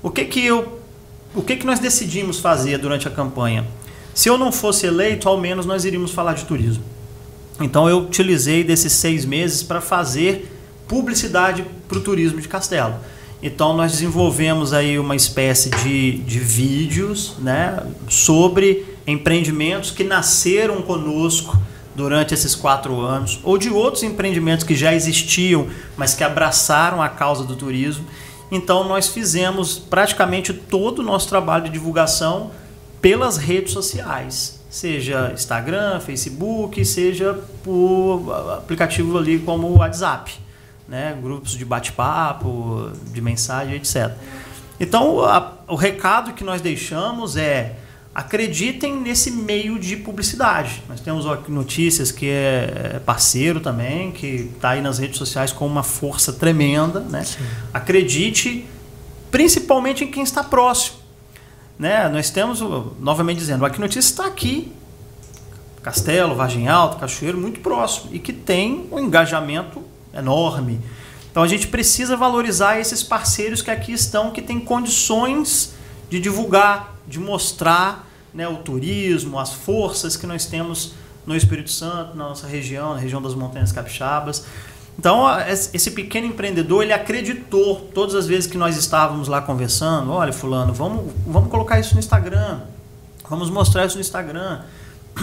O que nós decidimos fazer durante a campanha? Se eu não fosse eleito, ao menos nós iríamos falar de turismo. Então eu utilizei desses 6 meses para fazer publicidade para o turismo de Castelo. Então nós desenvolvemos aí uma espécie de vídeos, né, sobre empreendimentos que nasceram conosco durante esses 4 anos, ou de outros empreendimentos que já existiam, mas que abraçaram a causa do turismo. Então nós fizemos praticamente todo o nosso trabalho de divulgação pelas redes sociais, seja Instagram, Facebook, seja por aplicativo ali como o WhatsApp, né? Grupos de bate-papo, de mensagem, etc. Então o recado que nós deixamos é: acreditem nesse meio de publicidade. Nós temos o Notícias, que é parceiro também, que está aí nas redes sociais com uma força tremenda, né? Acredite principalmente em quem está próximo, né? Nós temos, novamente dizendo, o Aqui Notícias está aqui. Castelo, Vargem Alta, Cachoeiro, muito próximo e que tem um engajamento enorme. Então a gente precisa valorizar esses parceiros que aqui estão, que têm condições de divulgar, de mostrar, né, o turismo, as forças que nós temos no Espírito Santo, na nossa região, na região das Montanhas Capixabas. Então, esse pequeno empreendedor, ele acreditou todas as vezes que nós estávamos lá conversando, olha, fulano, vamos colocar isso no Instagram, vamos mostrar isso no Instagram.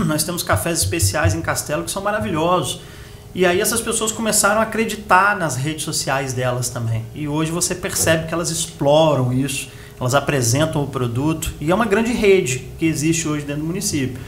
Nós temos cafés especiais em Castelo que são maravilhosos. E aí essas pessoas começaram a acreditar nas redes sociais delas também. E hoje você percebe que elas exploram isso, elas apresentam o produto, e é uma grande rede que existe hoje dentro do município.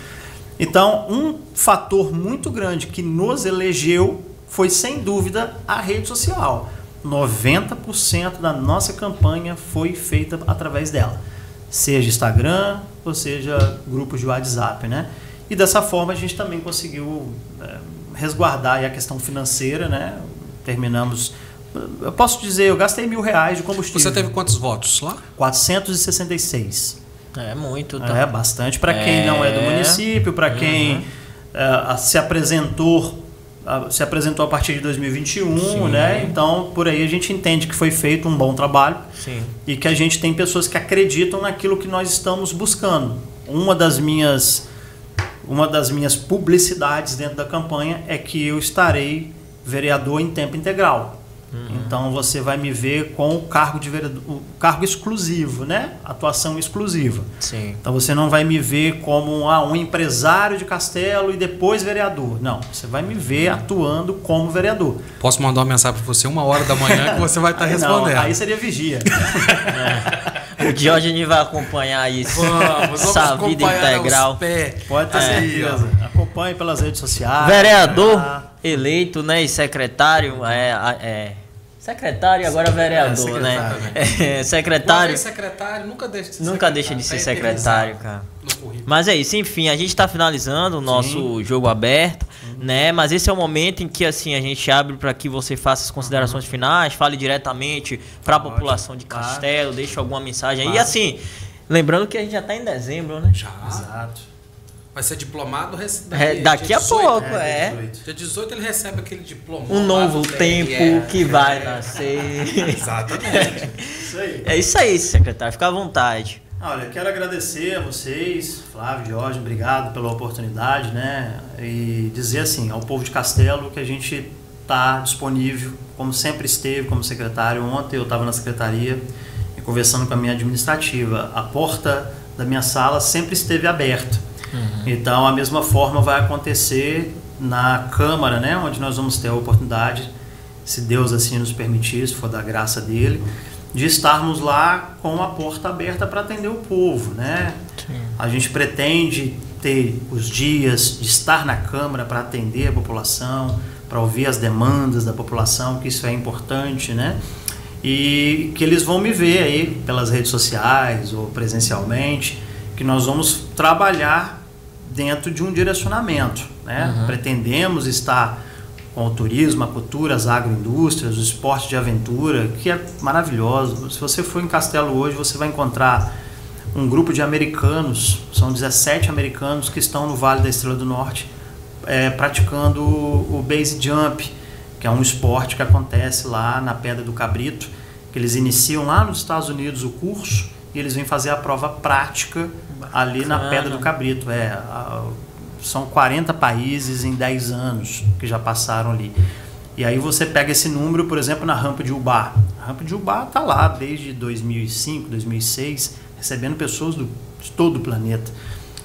Então, um fator muito grande que nos elegeu foi, sem dúvida, a rede social. 90% da nossa campanha foi feita através dela. Seja Instagram, ou seja grupos de WhatsApp, né? E dessa forma a gente também conseguiu resguardar aí a questão financeira, né? Terminamos... Eu posso dizer, eu gastei R$1.000 de combustível. Você teve quantos votos lá? 466. É muito. Tá? É bastante para quem não é do município, para quem se apresentou a partir de 2021, sim, né? Então, por aí a gente entende que foi feito um bom trabalho. Sim. E que a gente tem pessoas que acreditam naquilo que nós estamos buscando. Uma das minhas publicidades dentro da campanha é que eu estarei vereador em tempo integral. Então você vai me ver com o cargo de vereador, o cargo exclusivo, né? Atuação exclusiva. Sim. Então você não vai me ver como um empresário de Castelo e depois vereador. Não, você vai me ver atuando como vereador. Posso mandar uma mensagem para você 1h da manhã que você vai estar respondendo. Não, aí seria vigia. O Diógenes vai acompanhar isso. Essa vida integral. Pode ter certeza. Acompanhe pelas redes sociais. Vereador eleito, né? E secretário. Secretário e agora vereador, né? Secretário. Secretário nunca deixa de ser secretário, cara. Mas é isso, enfim, a gente está finalizando o nosso jogo aberto, né? Mas esse é o momento em que assim a gente abre para que você faça as considerações finais, fale diretamente para a população de Castelo, deixe alguma mensagem aí. E assim, lembrando que a gente já está em dezembro, né? Já. Exato. Vai ser diplomado daqui a pouco, Dia 18 ele recebe aquele diploma. Um novo tempo que vai nascer. Exatamente. Isso aí. É isso aí, secretário. Fica à vontade. Olha, quero agradecer a vocês, Flávio, Jorge, obrigado pela oportunidade, né? E dizer assim, ao povo de Castelo que a gente está disponível, como sempre esteve como secretário. Ontem eu estava na secretaria e conversando com a minha administrativa. A porta da minha sala sempre esteve aberta. Então, a mesma forma vai acontecer na Câmara, né? Onde nós vamos ter a oportunidade, se Deus assim nos permitir, se for da graça dele, de estarmos lá com a porta aberta para atender o povo, né? Sim. A gente pretende ter os dias de estar na Câmara para atender a população, para ouvir as demandas da população, que isso é importante, né? E que eles vão me ver aí pelas redes sociais ou presencialmente, que nós vamos trabalhar dentro de um direcionamento, né? Pretendemos estar com o turismo, a cultura, as agroindústrias, o esporte de aventura, que é maravilhoso. Se você for em Castelo hoje, você vai encontrar um grupo de americanos, são 17 americanos que estão no Vale da Estrela do Norte, praticando o base jump, que é um esporte que acontece lá na Pedra do Cabrito, que eles iniciam lá nos Estados Unidos o curso e eles vêm fazer a prova prática ali na Pedra do Cabrito. São 40 países em 10 anos que já passaram ali. E aí você pega esse número, por exemplo, na Rampa de Ubá. A Rampa de Ubá está lá desde 2005, 2006, recebendo pessoas de todo o planeta.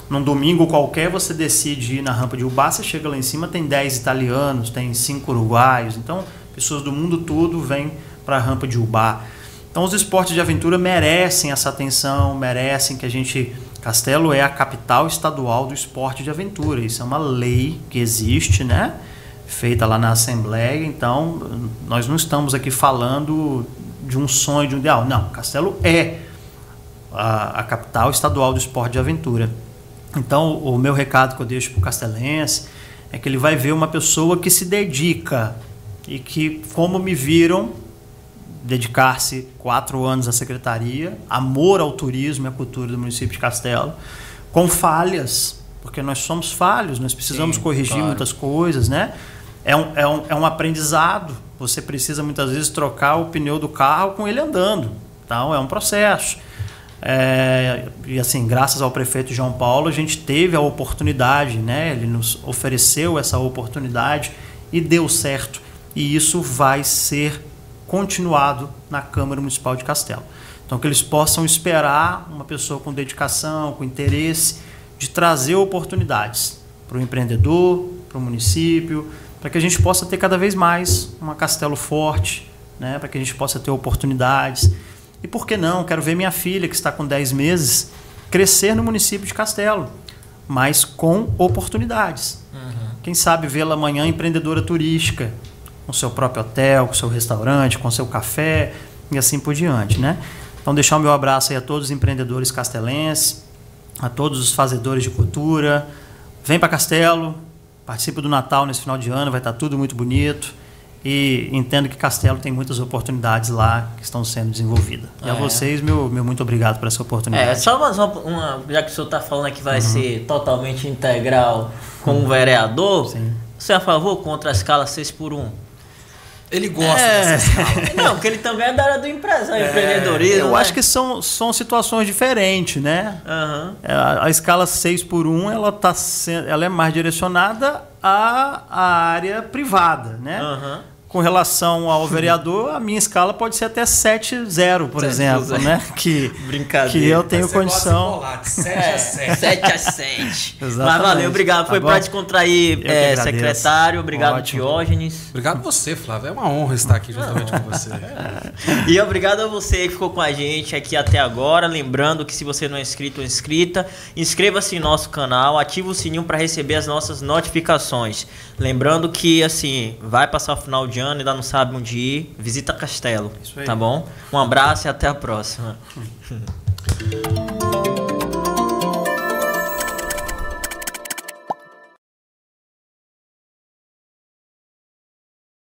Num domingo qualquer, você decide ir na Rampa de Ubá, você chega lá em cima, tem 10 italianos, tem 5 uruguaios. Então, pessoas do mundo todo vêm para a Rampa de Ubá. Então, os esportes de aventura merecem essa atenção, merecem que a gente... Castelo é a capital estadual do esporte de aventura. Isso é uma lei que existe, né? Feita lá na Assembleia. Então, nós não estamos aqui falando de um sonho, de um ideal. Não, Castelo é a capital estadual do esporte de aventura. Então, o meu recado que eu deixo para o castelense é que ele vai ver uma pessoa que se dedica e que, como me viram, dedicar-se 4 anos à secretaria, amor ao turismo e à cultura do município de Castelo, com falhas, porque nós somos falhos, nós precisamos corrigir muitas coisas, né? É um aprendizado. Você precisa muitas vezes trocar o pneu do carro com ele andando. Então, é um processo. E assim, graças ao prefeito João Paulo, a gente teve a oportunidade, né? Ele nos ofereceu essa oportunidade e deu certo. E isso vai ser continuado na Câmara Municipal de Castelo. Então, que eles possam esperar uma pessoa com dedicação, com interesse, de trazer oportunidades para o empreendedor, para o município, para que a gente possa ter cada vez mais uma Castelo forte, né? Para que a gente possa ter oportunidades. E por que não? Quero ver minha filha, que está com 10 meses, crescer no município de Castelo, mas com oportunidades. Quem sabe vê-la amanhã empreendedora turística, com seu próprio hotel, com seu restaurante, com seu café e assim por diante, né? Então, deixar o meu abraço aí a todos os empreendedores castelenses, a todos os fazedores de cultura. Vem para Castelo, participe do Natal nesse final de ano, vai estar tudo muito bonito. E entendo que Castelo tem muitas oportunidades lá que estão sendo desenvolvidas. E a vocês, meu muito obrigado por essa oportunidade. Só uma já que o senhor está falando que vai ser totalmente integral com o vereador, você é a favor ou contra a escala 6x1? Ele gosta dessa escala. Não, porque ele também é da área do empreendedorismo. Eu acho que são situações diferentes, né? A escala 6x1 ela é mais direcionada à área privada, né? Com relação ao vereador, a minha escala pode ser até 7-0, por exemplo, né? Brincadeira. Que eu tenho condição. 7-7. Mas valeu, obrigado. Foi para descontrair, secretário. Obrigado, Diógenes. Obrigado a você, Flávio. É uma honra estar aqui juntamente com você. E obrigado a você que ficou com a gente aqui até agora. Lembrando que se você não é inscrito ou inscrita, inscreva-se em nosso canal, ative o sininho para receber as nossas notificações. Lembrando que, assim, vai passar o final de ano, ainda não sabe onde ir, visita Castelo, tá bom? Um abraço e até a próxima.